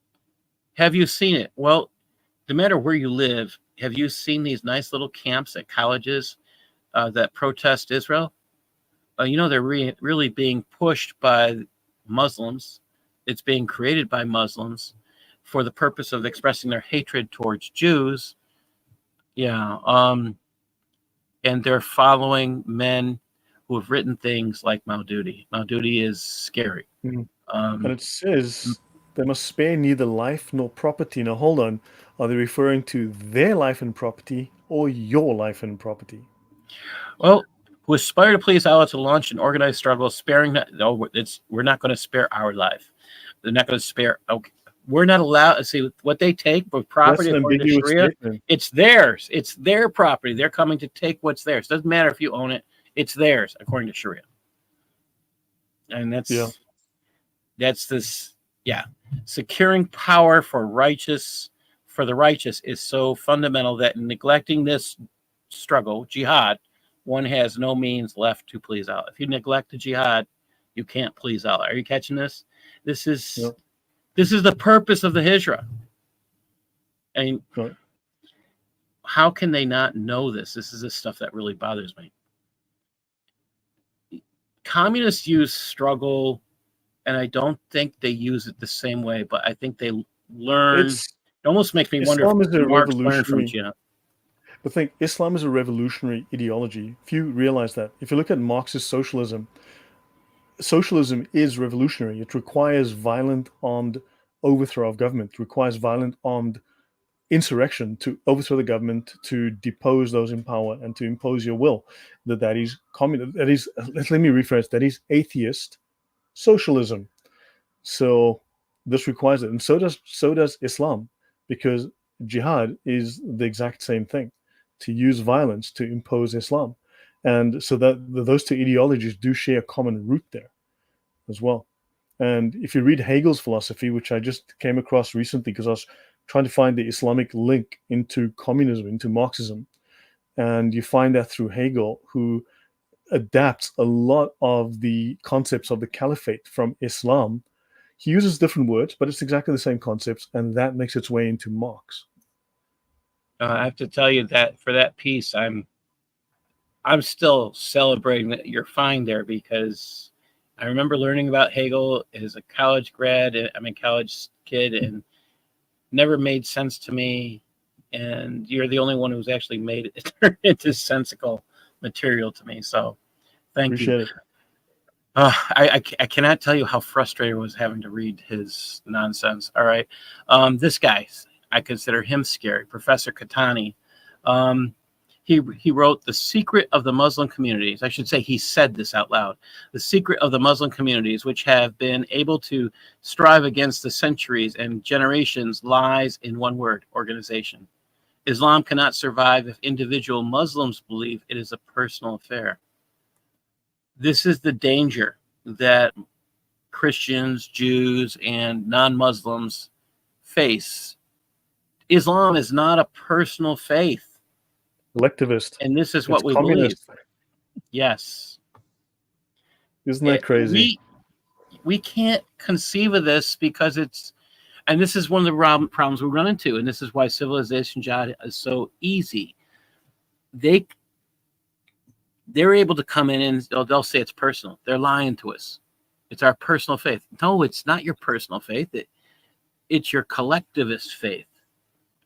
have you seen it? Well, no matter where you live, have you seen these nice little camps at colleges that protest Israel? They're really being pushed by Muslims. It's being created by Muslims for the purpose of expressing their hatred towards Jews. Yeah. And they're following men who have written things like Maududi. Maududi is scary. And it says they must spare neither life nor property. Now, hold on. Are they referring to their life and property or your life and property? Well, who aspire to please Allah to launch an organized struggle, sparing we're not going to spare our life. They're not going to spare. Okay, we're not allowed to see what they take, but property according to Sharia, it's theirs. It's their property. They're coming to take what's theirs. Doesn't matter if you own it. It's theirs according to Sharia. And that's this. Yeah, securing power for the righteous is so fundamental that in neglecting this struggle, jihad, one has no means left to please Allah. If you neglect the jihad, you can't please Allah. Are you catching this? This is the purpose of the hijrah. And how can they not know this? This is the stuff that really bothers me. Communists use struggle, and I don't think they use it the same way, but I think they learn. It almost makes me wonder if Marx learned from jihad. But think, Islam is a revolutionary ideology. If you realize that, if you look at Marxist socialism is revolutionary. It requires violent armed overthrow of government. It requires violent armed insurrection to overthrow the government, to depose those in power, and to impose your will. That is communist. That is, let me rephrase. That is atheist socialism. So this requires it, and so does Islam, because jihad is the exact same thing, to use violence to impose Islam. And so that those two ideologies do share a common root there as well. And if you read Hegel's philosophy, which I just came across recently because I was trying to find the Islamic link into communism, into Marxism, and you find that through Hegel, who adapts a lot of the concepts of the caliphate from Islam. He uses different words, but it's exactly the same concepts, and that makes its way into Marx. I have to tell you that for that piece, I'm still celebrating that you're fine there, because I remember learning about Hegel as a college kid, and never made sense to me. And you're the only one who's actually made it turn into sensical material to me. So thank you. Appreciate it. I cannot tell you how frustrated I was having to read his nonsense. All right. This guy, I consider him scary. Professor Katani. He wrote The Secret of the Muslim Communities. I should say he said this out loud. The secret of the Muslim communities, which have been able to strive against the centuries and generations, lies in one word: organization. Islam cannot survive if individual Muslims believe it is a personal affair. This is the danger that Christians, Jews, and non-Muslims face. Islam is not a personal faith. Collectivist. And this is what we believe. Yes. Isn't that crazy? We can't conceive of this because and this is one of the problems we run into, and this is why civilization jihad is so easy. They're able to come in and they'll say it's personal. They're lying to us. It's our personal faith. No, it's not your personal faith. It's your collectivist faith.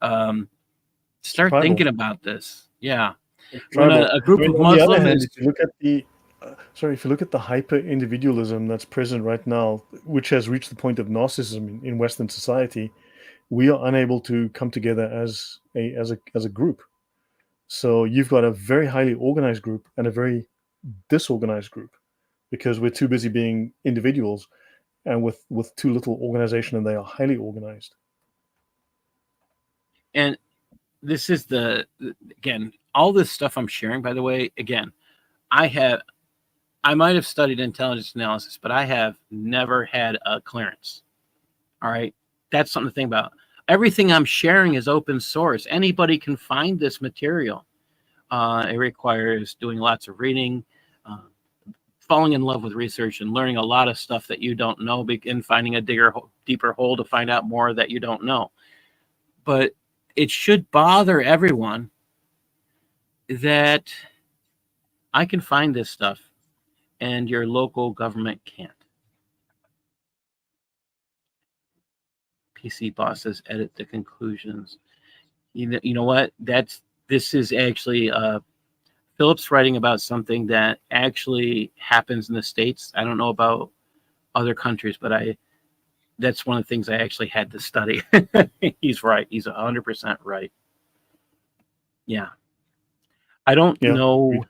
Start thinking about this. Yeah. When a group of Muslims. On the other hand, if you look at the hyper individualism that's present right now, which has reached the point of narcissism in Western society, we are unable to come together as a group. So you've got a very highly organized group and a very disorganized group, because we're too busy being individuals and with too little organization, and they are highly organized. And this is again, all this stuff I'm sharing, by the way, again, I might have studied intelligence analysis, but I have never had a clearance. All right. That's something to think about. Everything I'm sharing is open source. Anybody can find this material. It requires doing lots of reading, uh, falling in love with research, and learning a lot of stuff that you don't know, and finding a deeper hole to find out more that you don't know. But it should bother everyone that I can find this stuff and your local government can't. PC bosses edit the conclusions. You know what? This is actually Philip's writing about something that actually happens in the States. I don't know about other countries, but that's one of the things I actually had to study. He's right. He's 100% right. Yeah. I don't know.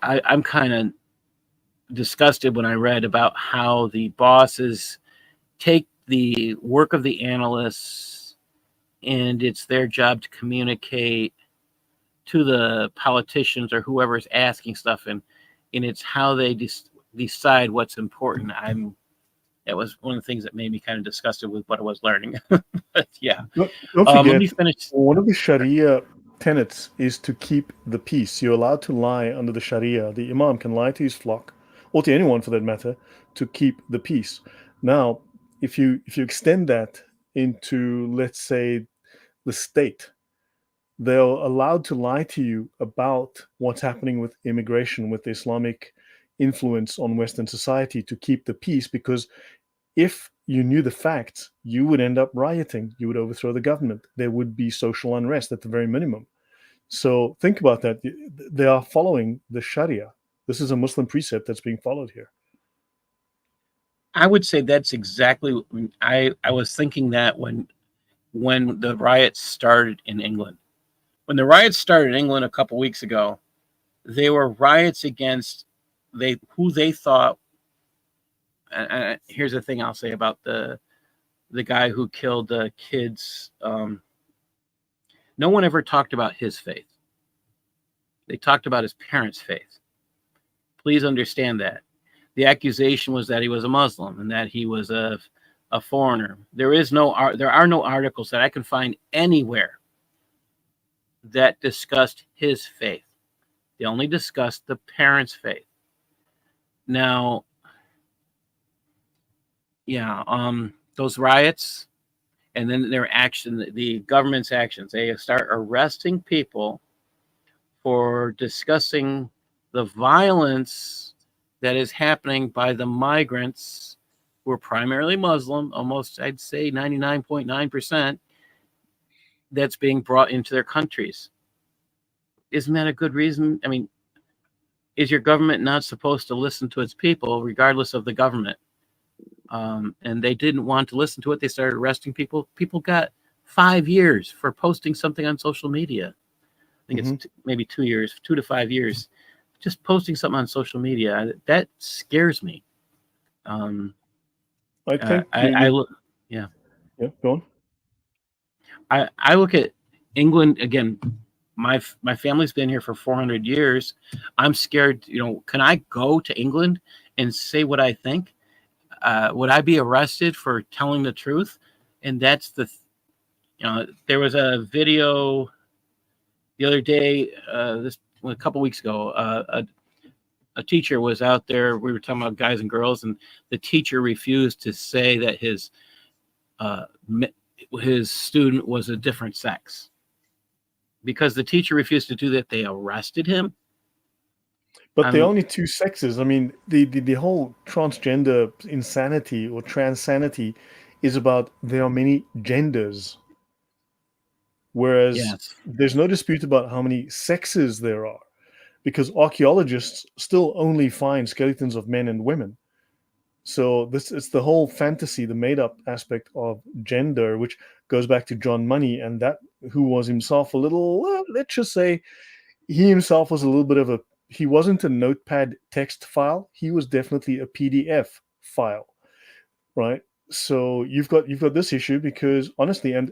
I'm kind of disgusted when I read about how the bosses take the work of the analysts and it's their job to communicate to the politicians or whoever's asking stuff, and it's how they decide what's important. That was one of the things that made me kind of disgusted with what I was learning. But yeah, don't forget, let me finish. One of the Sharia tenets is to keep the peace. You're allowed to lie under the Sharia. The Imam can lie to his flock, or to anyone for that matter, to keep the peace. Now, if you extend that into, let's say, the state, they're allowed to lie to you about what's happening with immigration, with the Islamic influence on Western society, to keep the peace, because if you knew the facts, you would end up rioting. You would overthrow the government. There would be social unrest at the very minimum. So think about that. They are following the Sharia. This is a Muslim precept that's being followed here. I would say that's exactly. I was thinking that when the riots started in England. When the riots started in England a couple weeks ago, they were riots against who they thought. Here's the thing I'll say about the guy who killed the kids. No one ever talked about his faith. They talked about his parents' faith. Please understand that. The accusation was that he was a Muslim and that he was a foreigner. There are no articles that I can find anywhere that discussed his faith. They only discussed the parents' faith. Now, yeah, those riots and then their action, the government's actions, they start arresting people for discussing the violence that is happening by the migrants who are primarily Muslim, almost I'd say 99.9%, that's being brought into their countries. Isn't that a good reason? I mean, is your government not supposed to listen to its people regardless of the government? And they didn't want to listen to it. They started arresting people. People got 5 years for posting something on social media. I think it's maybe 2 years, 2 to 5 years, just posting something on social media. That scares me. I think I look, yeah. Yeah, go on. I look at England again. My family's been here for 400 years. I'm scared. Can I go to England and say what I think? Would I be arrested for telling the truth? And that's there was a video the other day, a couple weeks ago. A teacher was out there. We were talking about guys and girls, and the teacher refused to say that his student was a different sex. Because the teacher refused to do that, they arrested him. But there are only two sexes. I mean, the whole transgender insanity or transanity is about there are many genders. Whereas there's no dispute about how many sexes there are, because archaeologists still only find skeletons of men and women. So it's the whole fantasy, the made-up aspect of gender, which goes back to John Money, and that who was himself a little, let's just say, he himself was a little bit of he wasn't a notepad text file. He was definitely a PDF file, right? So you've got this issue because honestly, and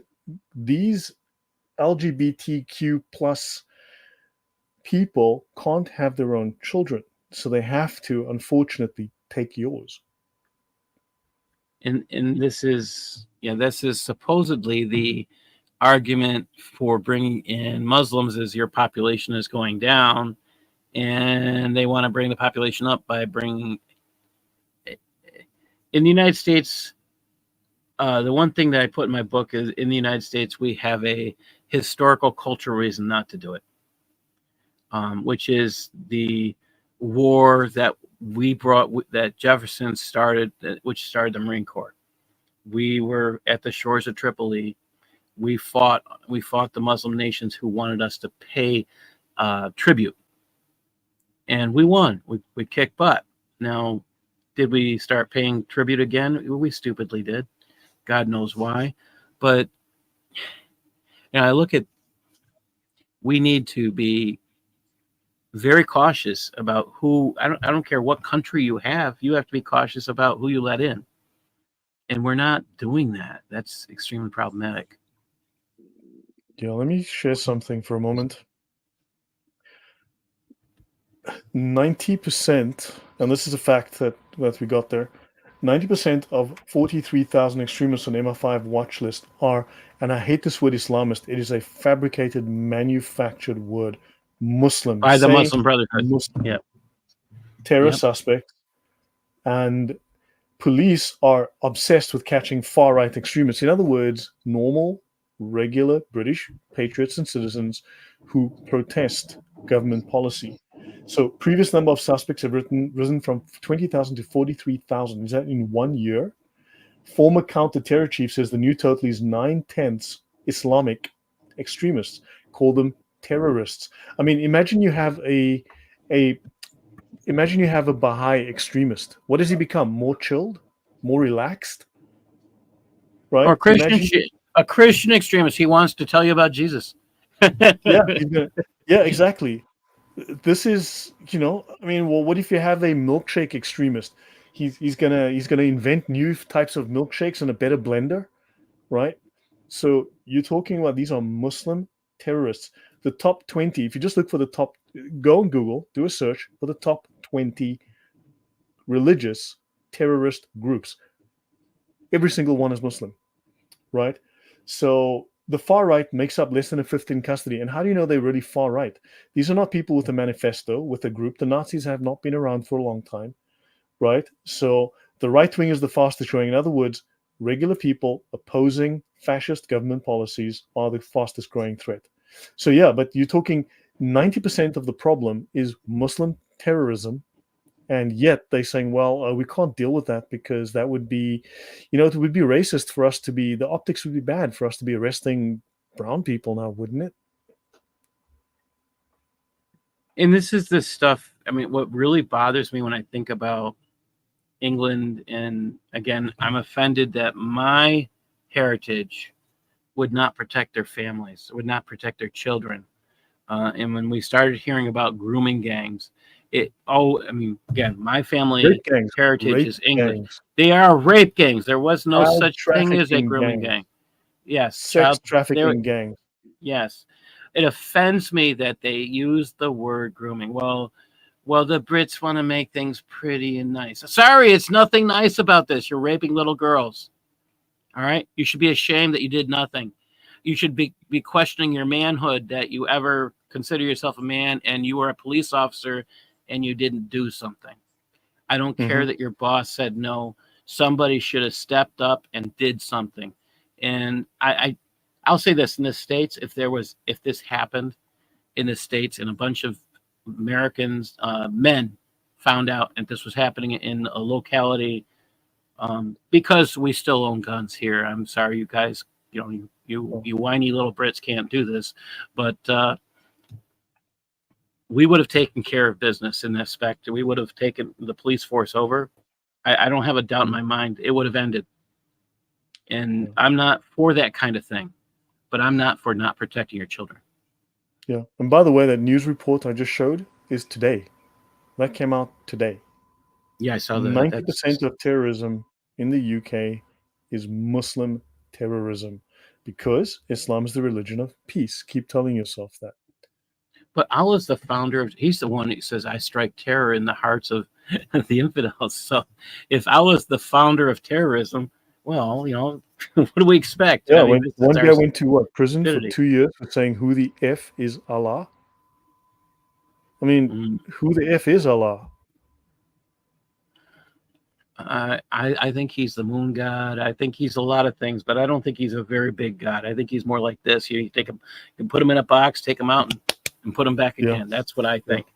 these LGBTQ plus people can't have their own children, so they have to, unfortunately, take yours. And this is supposedly the argument for bringing in Muslims is your population is going down, and they want to bring the population up by bringing. In the United States, the one thing that I put in my book is in the United States we have a historical cultural reason not to do it, which is the war that that Jefferson started, which started the Marine Corps. We were at the shores of Tripoli. We fought the Muslim nations who wanted us to pay tribute, and we won. We kicked butt. Now, did we start paying tribute again? We stupidly did. God knows why. But I look at, we need to be very cautious about who. I don't care what country you have. You have to be cautious about who you let in, and we're not doing that. That's extremely problematic. Yeah, let me share something for a moment. 90%, and this is a fact that we got there, 90% of 43,000 extremists on MI5 watch list are, and I hate this word Islamist, it is a fabricated, manufactured word, Muslim. By the Say Muslim Brotherhood. Muslim. Yeah. Terror Yep. suspects. And police are obsessed with catching far-right extremists. In other words, normal, regular British patriots and citizens who protest government policy. So previous number of suspects have risen from 20,000 to 43,000. Is that in 1 year? Former counter-terror chief says the new total is 9/10 Islamic extremists. Call them terrorists. I mean, imagine you have a Baha'i extremist. What does he become? More chilled? More relaxed? Right? Or a Christian extremist. He wants to tell you about Jesus. Yeah, exactly. This is, I mean, well, what if you have a milkshake extremist? He's gonna invent new types of milkshakes and a better blender, right? So you're talking about these are Muslim terrorists. The top 20, if you just look for the top, go on Google, do a search for the top 20 religious terrorist groups. Every single one is Muslim, right? So the far right makes up less than a fifth in custody. And how do you know they're really far right? These are not people with a manifesto, with a group. The Nazis have not been around for a long time, right? So the right wing is the fastest growing. In other words, regular people opposing fascist government policies are the fastest growing threat. So yeah, but you're talking 90% of the problem is Muslim terrorism, and yet they're saying, well, we can't deal with that because that would be, it would be racist for us to be, the optics would be bad for us to be arresting brown people now, wouldn't it? And this is the stuff, I mean, what really bothers me when I think about England, and again, I'm offended that my heritage would not protect their families, would not protect their children. And when we started hearing about grooming gangs, again, my family heritage is English. Gangs. They are rape gangs. There was no Child such thing as a grooming gangs. gang. Yes. Sex trafficking gangs. Yes. It offends me that they use the word grooming. Well, the Brits want to make things pretty and nice. Sorry, it's nothing nice about this. You're raping little girls. All right? You should be ashamed that you did nothing. You should be questioning your manhood, that you ever consider yourself a man and you were a police officer and you didn't do something. I don't care that your boss said no. Somebody should have stepped up and did something. And I'll say this, in the States, if this happened in the States and a bunch of Americans, men, found out that this was happening in a locality, because we still own guns here. I'm sorry, you guys, you whiny little Brits can't do this, but we would have taken care of business in this aspect. We would have taken the police force over. I don't have a doubt in my mind it would have ended. And I'm not for that kind of thing, but I'm not for not protecting your children. Yeah. And by the way, that news report I just showed is today. That came out today. Yeah, I saw that. 90% of terrorism in the UK is Muslim terrorism. because Islam is the religion of peace. Keep telling yourself that. But Allah's the founder of. He's the one who says, "I strike terror in the hearts of the infidels." So, if Allah's the founder of terrorism, well, what do we expect? Yeah, I mean, when this is one our guy went to what, prison for stupidity. 2 years for saying who the F is Allah. I mean, Mm. who the F is Allah? I think he's the moon god. I think he's a lot of things, but I don't think he's a very big god. I think he's more like this. You take him, you put him in a box, take him out, and put him back Yeah. again. That's what I Yeah. think.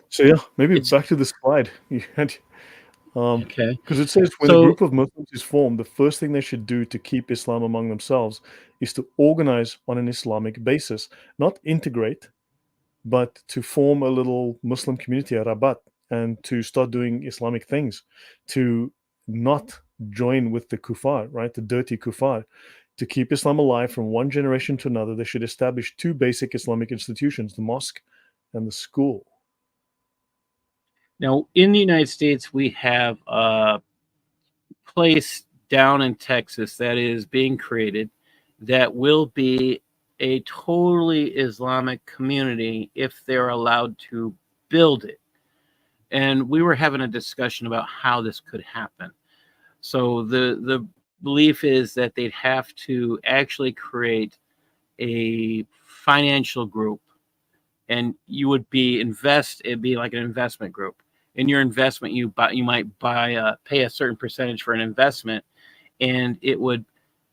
So yeah, maybe It's back to the slide. You had okay. because it says when a So group of Muslims is formed, the first thing they should do to keep Islam among themselves is to organize on an Islamic basis, not integrate, but to form a little Muslim community, a rabat, and to start doing Islamic things, to not join with the kuffar, right? The dirty kuffar. To keep Islam alive from one generation to another, they should establish two basic Islamic institutions, the mosque and the school. now in the United States, we have a place down in Texas that is being created that will be a totally Islamic community if they're allowed to build it. And we were having a discussion about how this could happen. So the belief is that they'd have to actually create a financial group, and you would it'd be like an investment group. In your investment, you might pay a certain percentage for an investment, and it would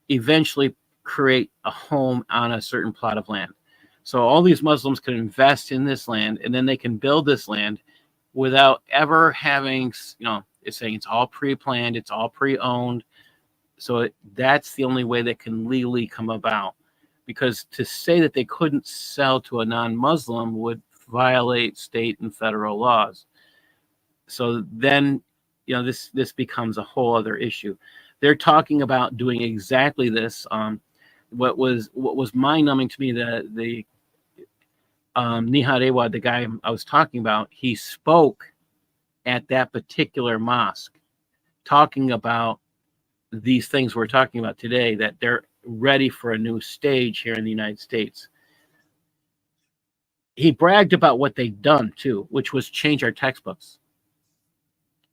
eventually create a home on a certain plot of land. So all these Muslims can invest in this land, and then they can build this land without ever having, it's saying it's all pre-planned, it's all pre-owned. So that's the only way that can legally come about. Because to say that they couldn't sell to a non-Muslim would violate state and federal laws. So then, this becomes a whole other issue. They're talking about doing exactly this. What was mind-numbing to me, the Nihad, the guy I was talking about, he spoke at that particular mosque, talking about these things we're talking about today, that they're ready for a new stage here in the United States. He bragged about what they'd done too, which was change our textbooks.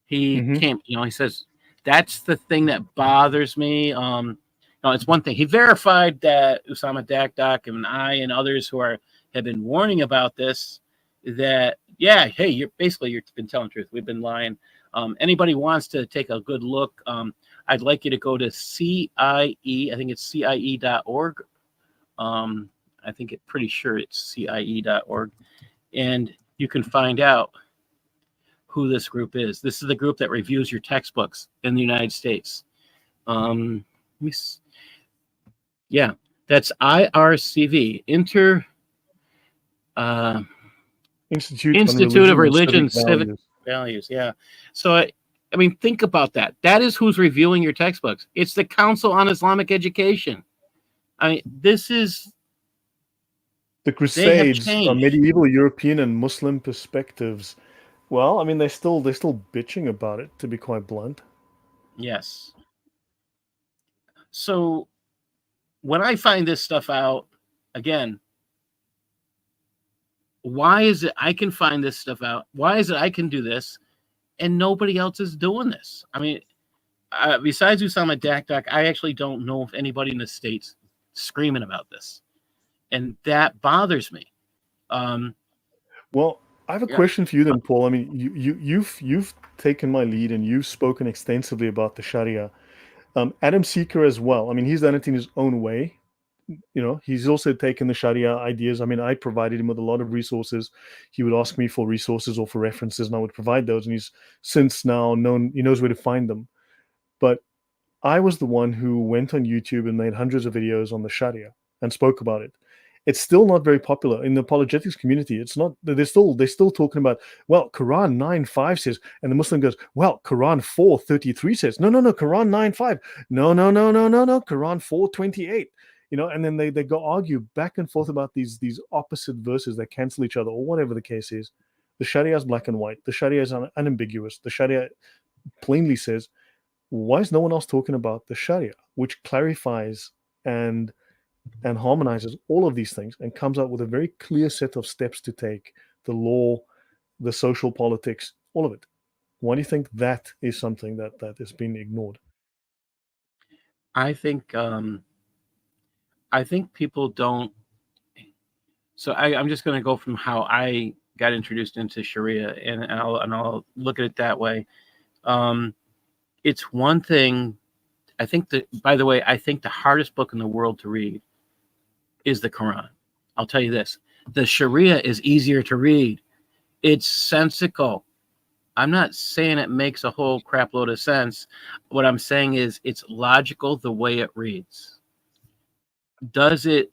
He came, he says, that's the thing that bothers me. It's one thing. He verified that Usama Dakdak and I and others who have been warning about this, that, yeah, hey, you've been telling the truth. We've been lying. Anybody wants to take a good look, I'd like you to go to CIE. I think it's CIE.org. I think pretty sure it's CIE.org. And you can find out who this group is. This is the group that reviews your textbooks in the United States. Yeah, that's IRCV, Institute of Religion Civic Values. Yeah. So, I mean, think about that. That is who's reviewing your textbooks. It's the Council on Islamic Education. I mean, this is the Crusades, medieval European and Muslim perspectives. Well, I mean, they're still bitching about it, to be quite blunt. Yes. So when I find this stuff out, again, why is it I can find this stuff out? Why is it I can do this and nobody else is doing this? I mean, besides Usama Dakdak, I actually don't know if anybody in the States screaming about this. And that bothers me. Well, I have a question for you then, Paul. I mean, you've taken my lead and you've spoken extensively about the Sharia. Adam Seeker as well. I mean, he's done it in his own way. He's also taken the Sharia ideas. I mean, I provided him with a lot of resources. He would ask me for resources or for references, and I would provide those. And he's since now he knows where to find them. But I was the one who went on YouTube and made hundreds of videos on the Sharia and spoke about it. It's still not very popular in the apologetics community. It's not. They're still talking about, well, Quran 9:5 says, and the Muslim goes, well, Quran 4:33 says, no, Quran 9:5, no, Quran 4:28. And then they go argue back and forth about these opposite verses that cancel each other or whatever the case is. The Sharia is black and white. The Sharia is unambiguous. The Sharia plainly says, why is no one else talking about the Sharia, which clarifies and harmonizes all of these things and comes up with a very clear set of steps to take, the law, the social politics, all of it. Why do you think that is something that has been ignored? I think people don't. So I'm just going to go from how I got introduced into Sharia, and I'll look at it that way. It's one thing. I think that, by the way, I think the hardest book in the world to read is the Quran. I'll tell you this: the Sharia is easier to read. It's sensical. I'm not saying it makes a whole crap load of sense. What I'm saying is it's logical the way it reads. Does it?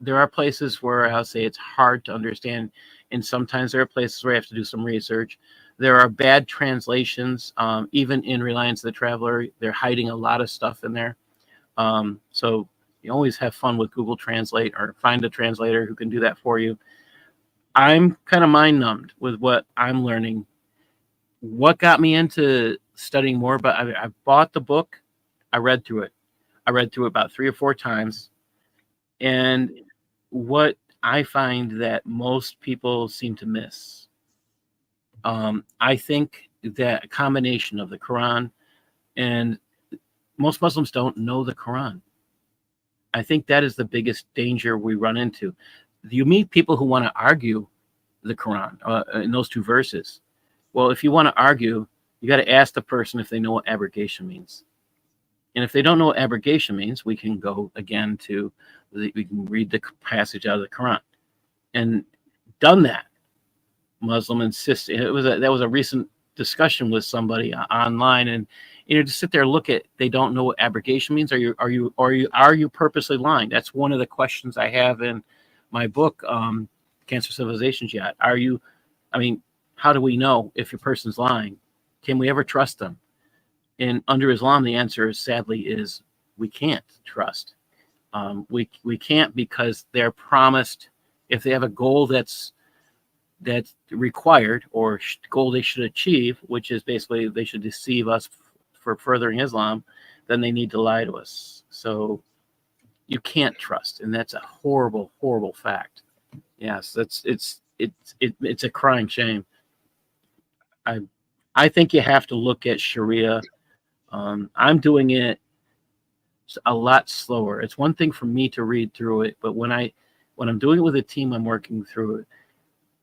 There are places where I'll say it's hard to understand, and sometimes there are places where I have to do some research. There are bad translations, even in Reliance of the Traveler. They're hiding a lot of stuff in there. So you always have fun with Google Translate, or find a translator who can do that for you. I'm kind of mind numbed with what I'm learning. What got me into studying more? But I bought the book. I read through it. I read through it about 3 or 4 times. And what I find that most people seem to miss, I think that a combination of the Quran, and most Muslims don't know the Quran. I think that is the biggest danger we run into. You meet people who want to argue the Quran in those 2 verses. Well, if you want to argue, you got to ask the person if they know what abrogation means. And if they don't know what abrogation means, we can go again to we can read the passage out of the Quran. And done that, Muslim insists. That was a recent discussion with somebody online, and to sit there and look at, they don't know what abrogation means. Are you purposely lying? That's one of the questions I have in my book, Cancer Civilization Jihad. How do we know if a person's lying? Can we ever trust them? And under Islam, the answer is, sadly, is we can't trust. We can't, because they're promised, if they have a goal that's required, or goal they should achieve, which is basically they should deceive us for furthering Islam, then they need to lie to us. So you can't trust, and that's a horrible, horrible fact. Yes, it's a crying shame. I think you have to look at Sharia. I'm doing it a lot slower. It's one thing for me to read through it, but when I'm doing it with a team, I'm working through it.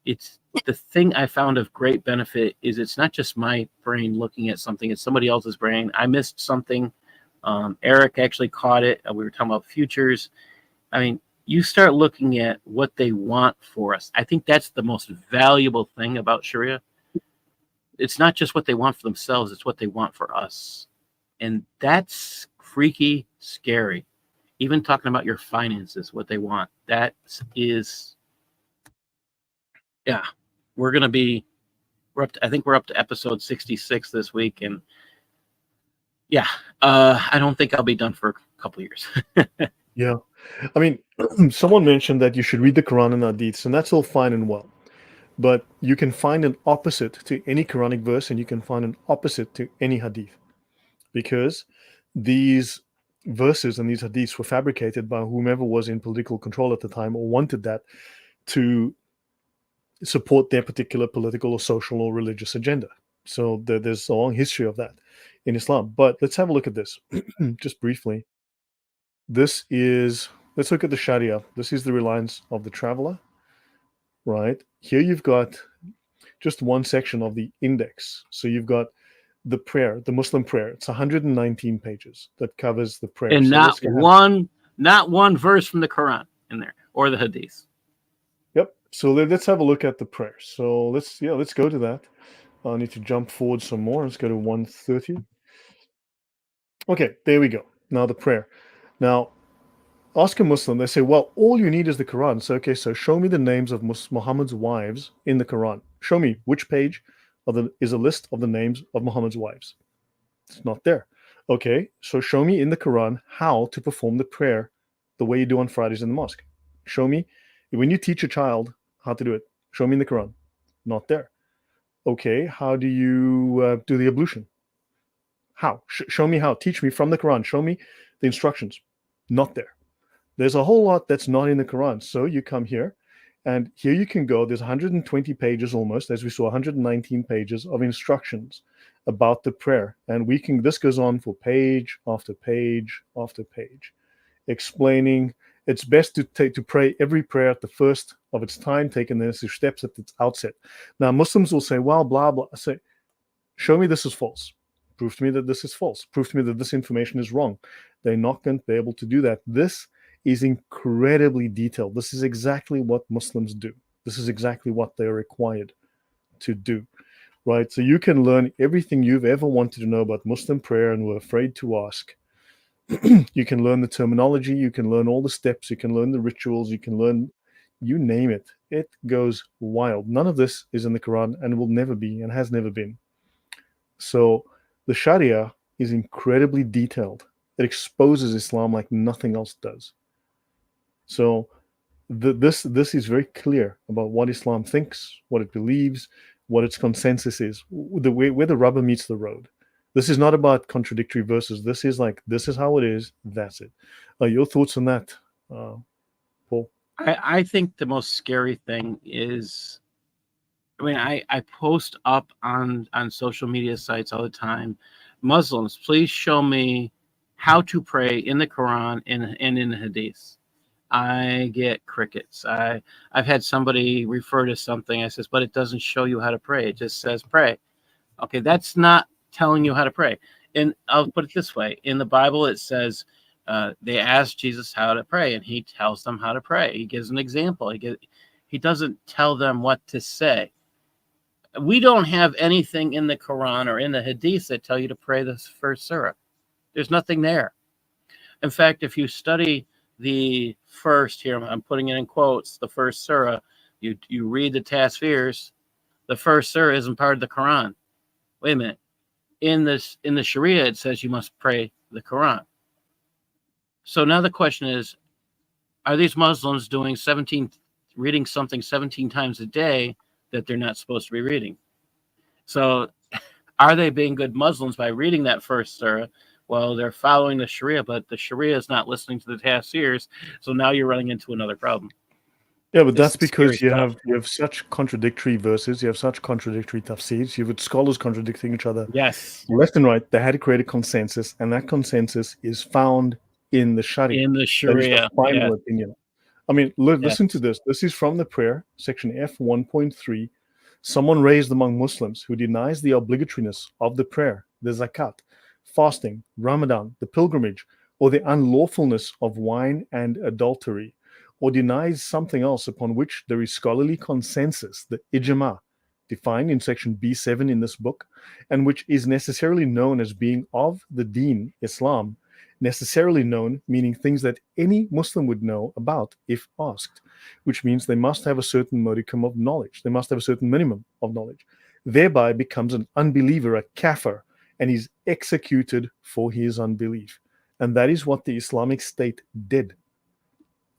It's the thing I found of great benefit is it's not just my brain looking at something; it's somebody else's brain. I missed something. Eric actually caught it. We were talking about futures. You start looking at what they want for us. I think that's the most valuable thing about Sharia. It's not just what they want for themselves; it's what they want for us. And that's freaky scary. Even talking about your finances, what they want. That is, yeah. We're up to episode 66 this week. And yeah, I don't think I'll be done for a couple years. Yeah. Someone mentioned that you should read the Quran and Hadiths, and that's all fine and well. But you can find an opposite to any Quranic verse, and you can find an opposite to any Hadith. Because these verses and these hadiths were fabricated by whomever was in political control at the time, or wanted that to support their particular political or social or religious agenda. So there's a long history of that in Islam. But let's have a look at this just briefly. Let's look at the Sharia. This is the Reliance of the Traveler, right? Here you've got just one section of the index. So you've got the prayer, the Muslim prayer. It's 119 pages that covers the prayer. And so not one verse from the Quran in there, or the Hadith. Yep. So let's have a look at the prayer. So let's go to that. I need to jump forward some more. Let's go to 130. Okay, there we go. Now the prayer. Now, ask a Muslim. They say, well, all you need is the Quran. So okay, so show me the names of Muhammad's wives in the Quran. Show me which page is a list of the names of Muhammad's wives. It's not there. Okay, so show me in the Quran how to perform the prayer the way you do on Fridays in the mosque. Show me when you teach a child how to do it. Show me in the Quran. Not there. Okay, how do you do the ablution? How? Show me how. Teach me from the Quran. Show me the instructions. Not there. There's a whole lot that's not in the Quran. So you come here, and here you can go. There's 120 pages almost, as we saw, 119 pages of instructions about the prayer. And this goes on for page after page after page, explaining it's best to pray every prayer at the first of its time, taking the necessary steps at its outset. Now, Muslims will say, well, blah, blah. I say, show me this is false. Prove to me that this is false. Prove to me that this information is wrong. They're not going to be able to do that. This is incredibly detailed. This is exactly what Muslims do. This is exactly what they're required to do, right? So you can learn everything you've ever wanted to know about Muslim prayer and were afraid to ask. You can learn the terminology. You can learn all the steps. You can learn the rituals. You can learn, you name it. It goes wild. None of this is in the Quran and will never be and has never been. So the Sharia is incredibly detailed. It exposes Islam like nothing else does. So this is very clear about what Islam thinks, what it believes, what its consensus is, where the rubber meets the road. This is not about contradictory verses. This is like, this is how it is. That's it. Your thoughts on that, Paul? I think the most scary thing is, I mean, I post up on social media sites all the time, Muslims, please show me how to pray in the Quran and in the Hadith. I get crickets. I've had somebody refer to something. I says, but it doesn't show you how to pray. It just says pray. Okay, that's not telling you how to pray. And I'll put it this way. In the Bible, it says they asked Jesus how to pray, and he tells them how to pray. He gives an example. He doesn't tell them what to say. We don't have anything in the Quran or in the Hadith that tell you to pray the first surah. There's nothing there. In fact, if you study the first, here I'm putting it in quotes, the first surah, you read the tafsirs, the first surah isn't part of the Quran. Wait a minute. In the Sharia, it says you must pray the Quran. So now the question is, are these Muslims reading something 17 times a day that they're not supposed to be reading? So are they being good Muslims by reading that first surah? Well, they're following the Sharia, but the Sharia is not listening to the tafsirs. So now you're running into another problem. Yeah, but that's because you have such contradictory verses. You have such contradictory tafsirs. You have scholars contradicting each other. Yes. Left and right. They had to create a consensus, and that consensus is found in the Sharia. In the Sharia. That is the final opinion. I mean, listen to this. This is from the prayer, section F 1.3. Someone raised among Muslims who denies the obligatoriness of the prayer, the zakat, fasting, Ramadan, the pilgrimage, or the unlawfulness of wine and adultery, or denies something else upon which there is scholarly consensus, the ijma, defined in section B7 in this book, and which is necessarily known as being of the deen, Islam, necessarily known, meaning things that any Muslim would know about if asked, which means they must have a certain modicum of knowledge. They must have a certain minimum of knowledge. Thereby becomes an unbeliever, a kafir, and is executed for his unbelief. And that is what the Islamic State did.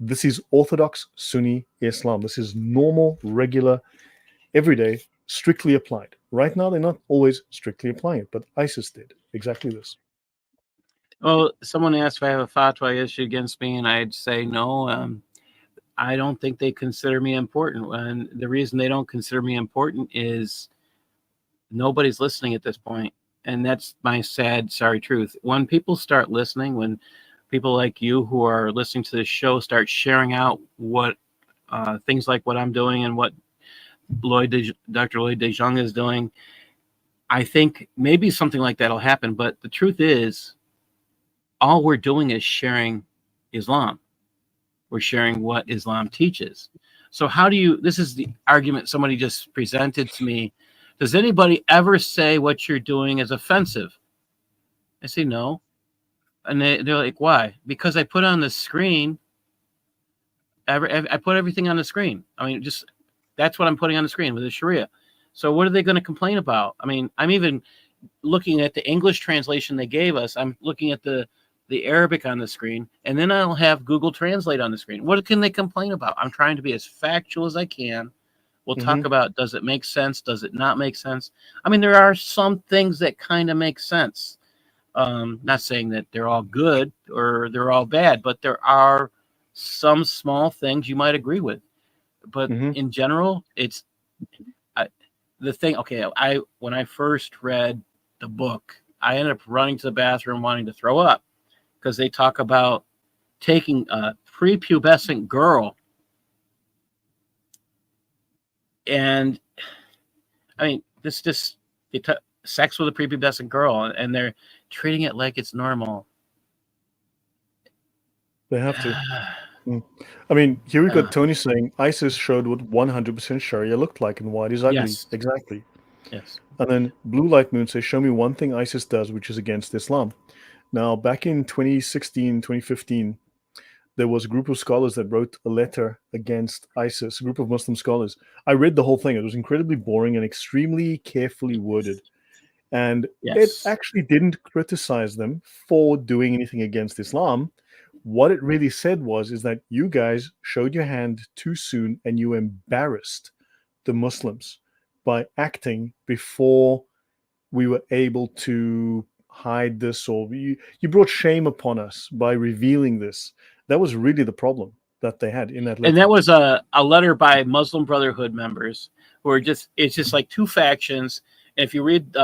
This is Orthodox Sunni Islam. This is normal, regular, everyday, strictly applied. Right now, they're not always strictly applying it, but ISIS did exactly this. Well, someone asked if I have a fatwa issued against me, and I'd say no. I don't think they consider me important. And the reason they don't consider me important is nobody's listening at this point. And that's my sad, sorry truth. When people start listening, when people like you who are listening to this show start sharing out what things like what I'm doing and what Dr. Lloyd De Jongh is doing, I think maybe something like that will happen. But the truth is, all we're doing is sharing Islam. We're sharing what Islam teaches. So this is the argument somebody just presented to me. Does anybody ever say what you're doing is offensive? I say no. And they're like, why? Because I put on the screen. I put everything on the screen. I mean, that's what I'm putting on the screen with the Sharia. So what are they going to complain about? I mean, I'm even looking at the English translation they gave us. I'm looking at the Arabic on the screen, and then I'll have Google Translate on the screen. What can they complain about? I'm trying to be as factual as I can. We'll talk about, does it make sense? Does it not make sense? I mean, there are some things that kind of make sense. Not saying that they're all good or they're all bad, but there are some small things you might agree with. But Hmm. in general, it's the thing. Okay, when I first read the book, I ended up running to the bathroom wanting to throw up because they talk about taking a prepubescent girl, and I mean, this just sex with a prepubescent girl, and they're treating it like it's normal. They have to. Mm. I mean, here we got Uh, Tony saying ISIS showed what 100% Sharia looked like and why it is ugly. yes, Exactly. yes, And then Blue Light Moon says, show me one thing ISIS does which is against Islam. Now, back in 2016, 2015, there was a group of scholars that wrote a letter against ISIS, a group of Muslim scholars. I read the whole thing. It was incredibly boring and extremely carefully worded. And it yes. actually didn't criticize them for doing anything against Islam. What it really said was is that you guys showed your hand too soon and you embarrassed the Muslims by acting before we were able to hide this, or you brought shame upon us by revealing this. That was really the problem that they had in that And that letter. was a letter by Muslim Brotherhood members who are it's just like two factions. And if you read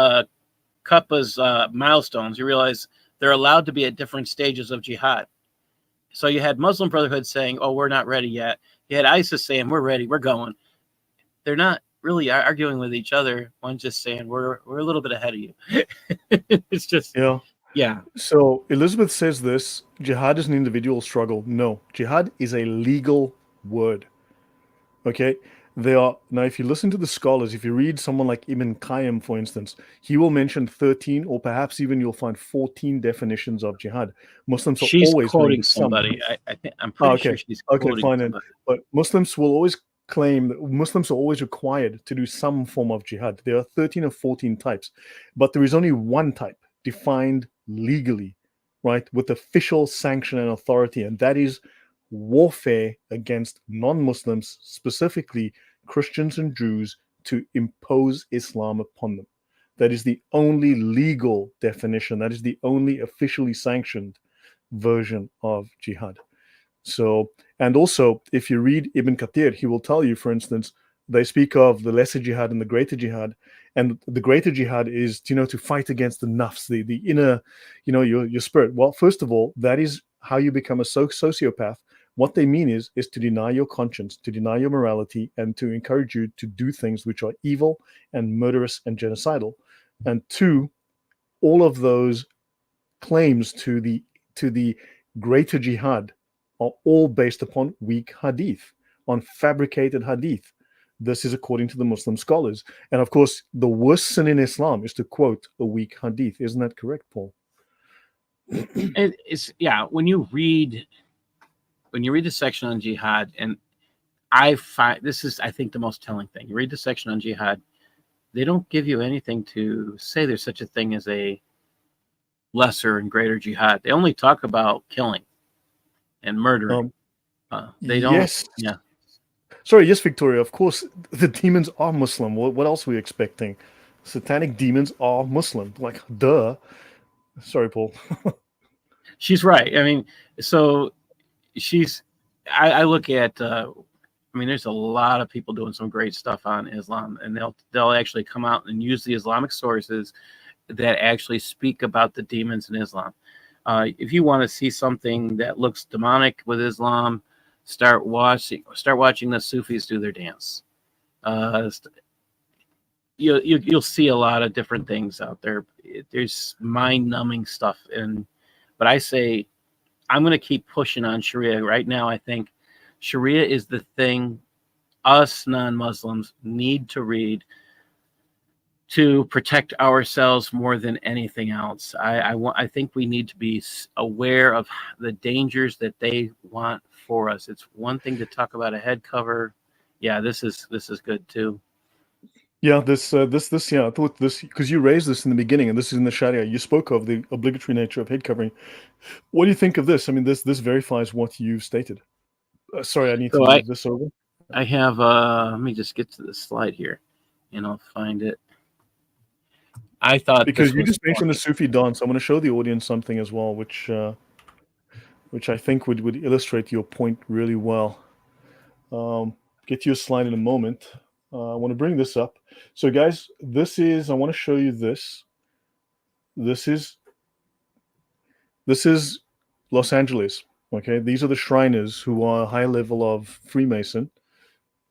Cuppa's milestones, you realize they're allowed to be at different stages of jihad. So you had Muslim Brotherhood saying, "Oh, we're not ready yet." You had ISIS saying, "We're ready, we're going." They're not really arguing with each other. One's just saying, "We're a little bit ahead of you." It's just, Yeah. yeah. So Elizabeth says this: jihad is an individual struggle. No, jihad is a legal word. Okay, they are now. If you listen to the scholars, if you read someone like Ibn Qayyim, for instance, he will mention 13, or perhaps even you'll find 14 definitions of jihad. Muslims are She's always doing quoting some. somebody. I think I'm Oh, pretty okay. sure she's Okay, quoting fine then. somebody. But Muslims will always claim that Muslims are always required to do some form of jihad. There are 13 or 14 types, but there is only one type defined legally, right, with official sanction and authority, and that is warfare against non Muslims, specifically Christians and Jews, to impose Islam upon them. That is the only legal definition, that is the only officially sanctioned version of jihad. So, and also, if you read Ibn Kathir, he will tell you, for instance, they speak of the lesser jihad and the greater jihad. And the greater jihad is, to fight against the nafs, the inner, your spirit. Well, first of all, that is how you become a sociopath. What they mean is to deny your conscience, to deny your morality, and to encourage you to do things which are evil and murderous and genocidal. And two, all of those claims to the greater jihad are all based upon weak hadith, on fabricated hadith. This is according to the Muslim scholars. And of course, the worst sin in Islam is to quote a weak hadith. Isn't that correct, Paul? It's yeah. When you read the section on jihad, and I find this is, I think, the most telling thing. You read the section on jihad, they don't give you anything to say there's such a thing as a lesser and greater jihad. They only talk about killing and murdering. Um, They don't. yes. Yeah. Sorry, yes, Victoria. Of course, the demons are Muslim. What else were we expecting? Satanic demons are Muslim. Like, duh. Sorry, Paul. She's right. I mean, so she's. I look at. I mean, there's a lot of people doing some great stuff on Islam, and they'll actually come out and use the Islamic sources that actually speak about the demons in Islam. If you want to see something that looks demonic with Islam, start watching the Sufis do their dance. Uh, you'll see a lot of different things out there. There's mind numbing stuff, but I say I'm going to keep pushing on Sharia. Right now, I think Sharia is the thing us non-Muslims need to read to protect ourselves more than anything else. I think we need to be aware of the dangers that they want for us. It's one thing to talk about a head cover. Yeah, this is good too. Yeah, yeah, I thought this because you raised this in the beginning, and this is in the Sharia. You spoke of the obligatory nature of head covering. What do you think of this? I mean, this verifies what you've stated. Sorry, I need to So I move this over. I have let me just get to the slide here, and I'll find it. I thought Because this you was just mentioned the funny. Sufi dance. I want to show the audience something as well, which I think would illustrate your point really well. Get you a slide in a moment. I want to bring this up. So, guys, I want to show you this. This is Los Angeles. Okay, these are the Shriners who are a high level of Freemason.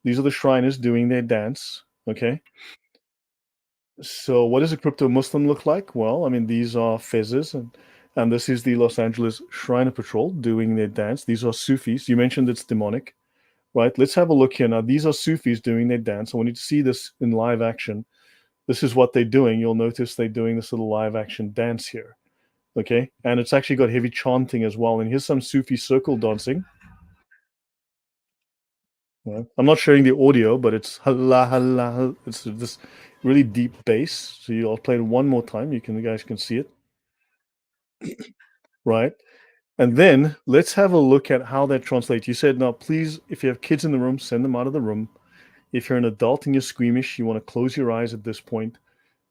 These are the Shriners doing their dance. Okay, so what does a crypto Muslim look like? Well, I mean, these are fezzes, and this is the Los Angeles Shriner Patrol doing their dance. These are Sufis. You mentioned it's demonic, right? Let's have a look here. Now, these are Sufis doing their dance. I want you to see this in live action. This is what they're doing. You'll notice they're doing this little live action dance here. Okay, and it's actually got heavy chanting as well. And here's some Sufi circle dancing. Yeah. I'm not sharing the audio, but it's halla halla. It's this really deep bass. So I'll play it one more time. You guys can see it, right? And then let's have a look at how that translates. You said, now, please, if you have kids in the room, send them out of the room. If you're an adult and you're squeamish, you want to close your eyes at this point.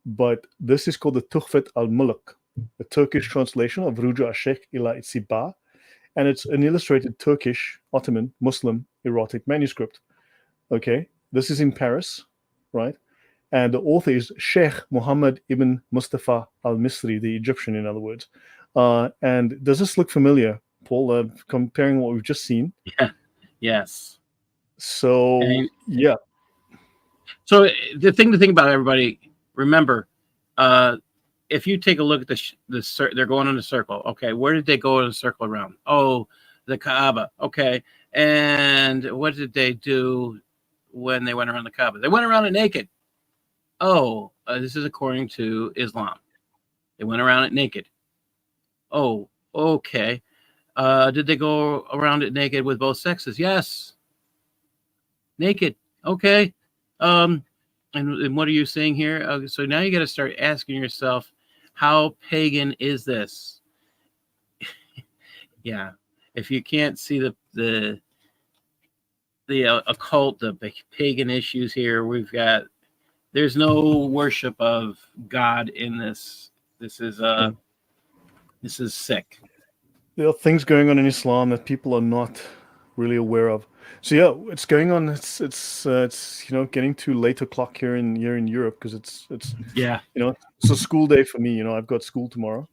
But this is called the Tuhfat al-Mulk, the Turkish translation of Ruju Ashek ila Itsiba. And it's an illustrated Turkish, Ottoman, Muslim erotic manuscript. Okay, this is in Paris, right? And the author is Sheikh Muhammad ibn Mustafa al-Misri, the Egyptian, in other words. And does this look familiar, Paul, comparing what we've just seen? Yeah. Yes. So, And yeah. so the thing to think about, everybody, remember, if you take a look at they're going in a circle. Okay, where did they go in a circle around? Oh, the Kaaba. Okay, and what did they do when they went around the Kaaba? They went around it naked. Oh, this is according to Islam. They went around it naked. Oh, okay. Did they go around it naked with both sexes? Yes. Naked. Okay. And what are you saying here? So now you got to start asking yourself, how pagan is this? Yeah. If you can't see the occult, the pagan issues here, there's no worship of God in this. This is sick. There are things going on in Islam that people are not really aware of. So yeah, it's going on. It's getting to late o'clock here in Europe because it's Yeah. it's a school day for me. I've got school tomorrow.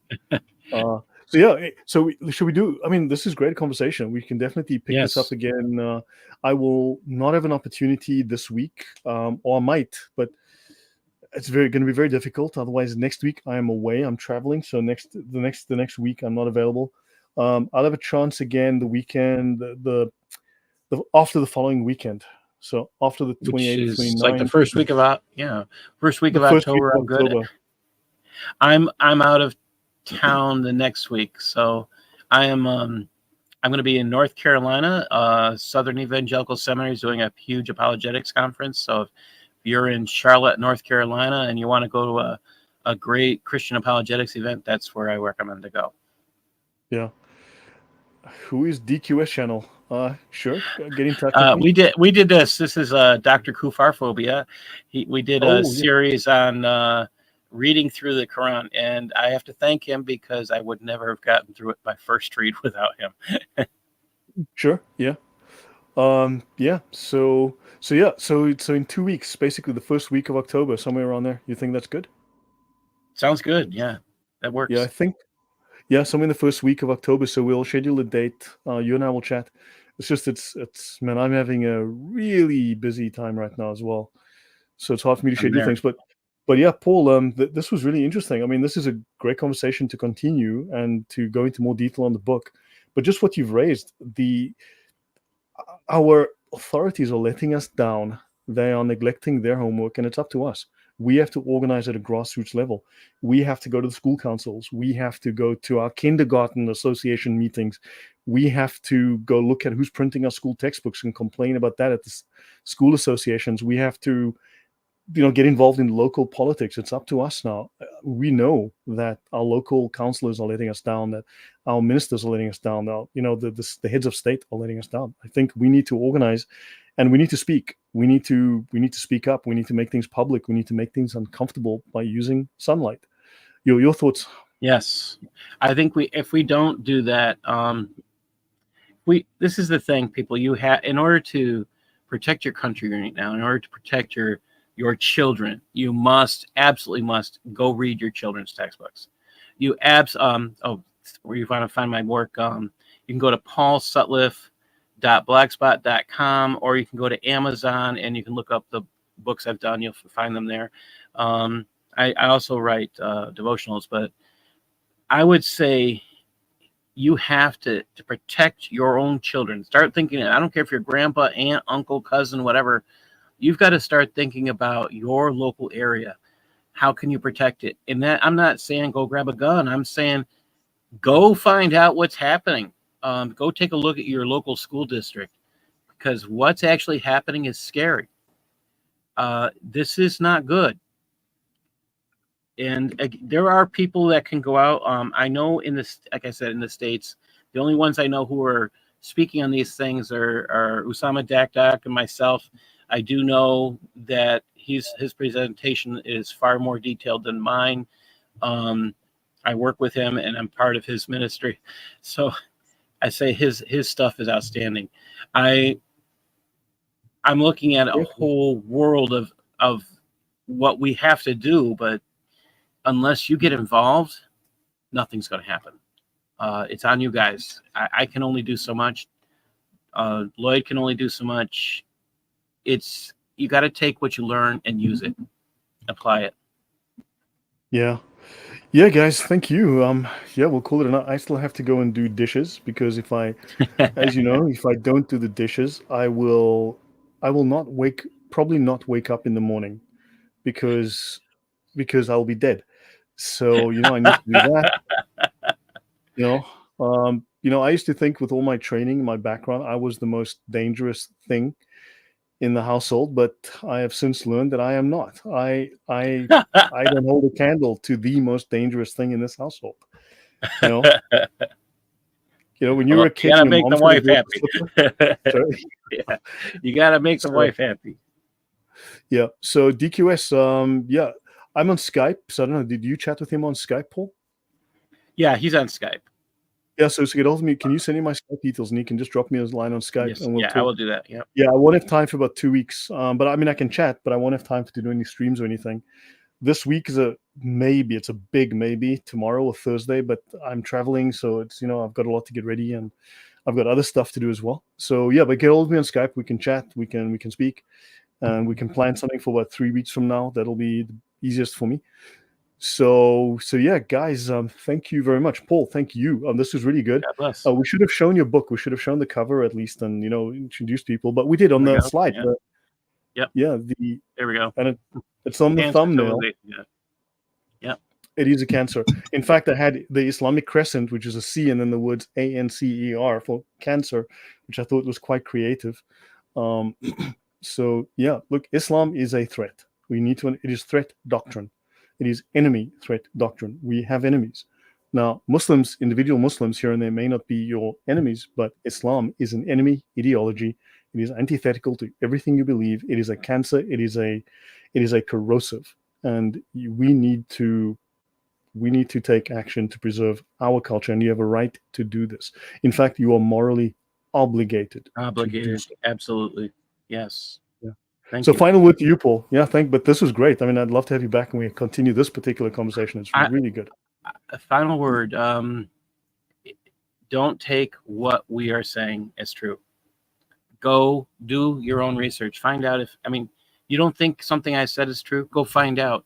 So yeah, should we do? I mean, this is great conversation. We can definitely pick this up Yes. again. I will not have an opportunity this week, or I might, but it's going to be very difficult. Otherwise, next week I am away. I'm traveling, so the next week I'm not available. I'll have a chance again the weekend, the after the following weekend. So after the Which 28th, is like the 29th, first week of first week the of first week October. of I'm good. October. I'm out of town the next week, so I'm going to be in North Carolina. Southern Evangelical Seminary is doing a huge apologetics conference. So if you're in Charlotte, North Carolina, and you want to go to a great Christian apologetics event, that's where I recommend to go. Yeah. Who is DQS channel? Sure. Get in touch with me. We did this. This is Dr. Kufarphobia. We did a series on reading through the Quran, and I have to thank him because I would never have gotten through it my first read without him. Sure. Yeah. Yeah. So in 2 weeks, basically the first week of October, somewhere around there. You think that's good? Sounds good. Yeah, that works. Yeah, I think. Yeah, somewhere in the first week of October. So we'll schedule a date. You and I will chat. It's just it's man, I'm having a really busy time right now as well, so it's hard for me to schedule things. But yeah, Paul, this was really interesting. I mean, this is a great conversation to continue and to go into more detail on the book. But just what you've raised, our authorities are letting us down. They are neglecting their homework, and it's up to us. We have to organize at a grassroots level. We have to go to the school councils. We have to go to our kindergarten association meetings. We have to go look at who's printing our school textbooks and complain about that at the school associations. We have to, get involved in local politics. It's up to us now. We know that our local councillors are letting us down, that our ministers are letting us down, now, the heads of state are letting us down. I think we need to organize and we need to speak. we need to speak up. We need to make things public. We need to make things uncomfortable by using sunlight. Your thoughts? Yes, I think if we don't do that, this is the thing, people. You have, in order to protect your country right now, in order to protect your children, you absolutely must go read your children's textbooks. Where you want to find my work, you can go to paulsutliff.blogspot.com, or you can go to Amazon and you can look up the books I've done. You'll find them there. I also write devotionals, but I would say you have to protect your own children. Start thinking, I don't care if you're grandpa, aunt, uncle, cousin, whatever, you've got to start thinking about your local area. How can you protect it? And that, I'm not saying go grab a gun. I'm saying go find out what's happening. Go take a look at your local school district, because what's actually happening is scary. This is not good. And there are people that can go out. I know like I said, in the States, the only ones I know who are speaking on these things are Usama Dakdak and myself. I do know that his presentation is far more detailed than mine. I work with him and I'm part of his ministry. So I say his stuff is outstanding. I'm looking at a whole world of what we have to do, but unless you get involved, nothing's going to happen. It's on you guys. I can only do so much. Lloyd can only do so much. You got to take what you learn and use it, apply it. Yeah, guys, thank you. We'll call it a night. I still have to go and do dishes, because as you know, if I don't do the dishes, I will probably not wake up in the morning, because I'll be dead. So, I need to do that. I used to think, with all my training, my background, I was the most dangerous thing in the household, but I have since learned that I am not. I don't hold a candle to the most dangerous thing in this household. When you were a kid, you gotta your make the mom's wife gonna happy. Yeah, you gotta make the wife happy. Yeah. So DQS, I'm on Skype. So I don't know. Did you chat with him on Skype, Paul? Yeah, he's on Skype. Yeah. So get hold of me. Can you send me my Skype details, and you can just drop me a line on Skype, Yes. and we'll talk. I will do that. Yeah. Yeah, I won't have time for about 2 weeks. But I mean, I can chat, but I won't have time to do any streams or anything. This week is a big maybe, tomorrow or Thursday, but I'm traveling, so it's, I've got a lot to get ready, and I've got other stuff to do as well. So yeah, but get hold of me on Skype. We can chat. We can speak. And we can plan something for about 3 weeks from now. That'll be the easiest for me. So yeah, guys, thank you very much. Paul, thank you. This was really good. God bless. We should have shown your book. We should have shown the cover at least, and introduced people. But we did on the slide. Yeah. Yeah. There we go. And it's on the thumbnail. Yeah. It is a cancer. In fact, I had the Islamic crescent, which is a C, and then the words ANCER for cancer, which I thought was quite creative. So yeah, look, Islam is a threat. It is threat doctrine. It is enemy threat doctrine. We have enemies. Now, Muslims, individual Muslims here and there may not be your enemies, but Islam is an enemy ideology. It is antithetical to everything you believe. It is a cancer. It is a corrosive, and we need to take action to preserve our culture, and you have a right to do this. In fact, you are morally obligated. Absolutely. Yes. Yeah. Thank you. Final word to you, Paul. Yeah, but this was great. I mean, I'd love to have you back and we continue this particular conversation. It's really good. A final word. Don't take what we are saying as true. Go do your own research. Find out you don't think something I said is true, go find out.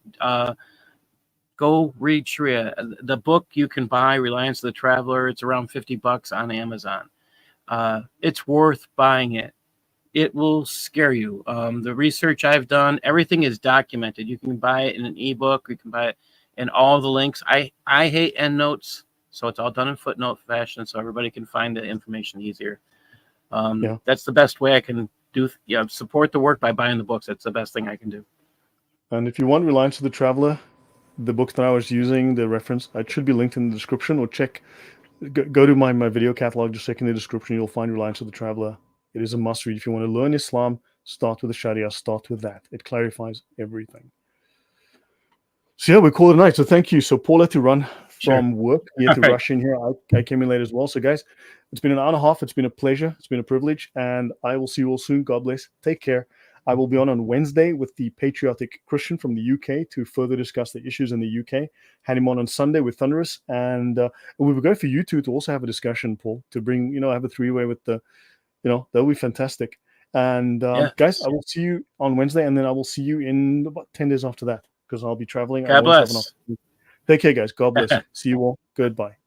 Go read Sharia. The book you can buy, Reliance of the Traveler, it's around $50 on Amazon. It's worth buying it. It will scare you. The research I've done, everything is documented. You can buy it in an ebook. You can buy it in all the links. I hate endnotes, so it's all done in footnote fashion, so everybody can find the information easier. That's the best way I can do. Support the work by buying the books. That's the best thing I can do. And if you want Reliance of the Traveler, the book that I was using, the reference, it should be linked in the description, or go to my video catalog, just check in the description. You'll find Reliance of the Traveler. It is a must read if you want to learn Islam start with the Sharia, start with that. It clarifies everything. So yeah, we call it a night. So thank you. So Paul had to run from work. He had to rush in here. I came in late as well. So guys, it's been an hour and a half. It's been a pleasure. It's been a privilege. And I will see you all soon. God bless. Take care. I will be on Wednesday with the patriotic Christian from the UK to further discuss the issues in the UK. Had him on Sunday with Thunderous. And we were going for you two to also have a discussion, Paul, to bring, have a three-way with the, that'll be fantastic. And guys, I will see you on Wednesday. And then I will see you in about 10 days after that, because I'll be traveling. God bless. Take care, guys. God bless. See you all. Goodbye.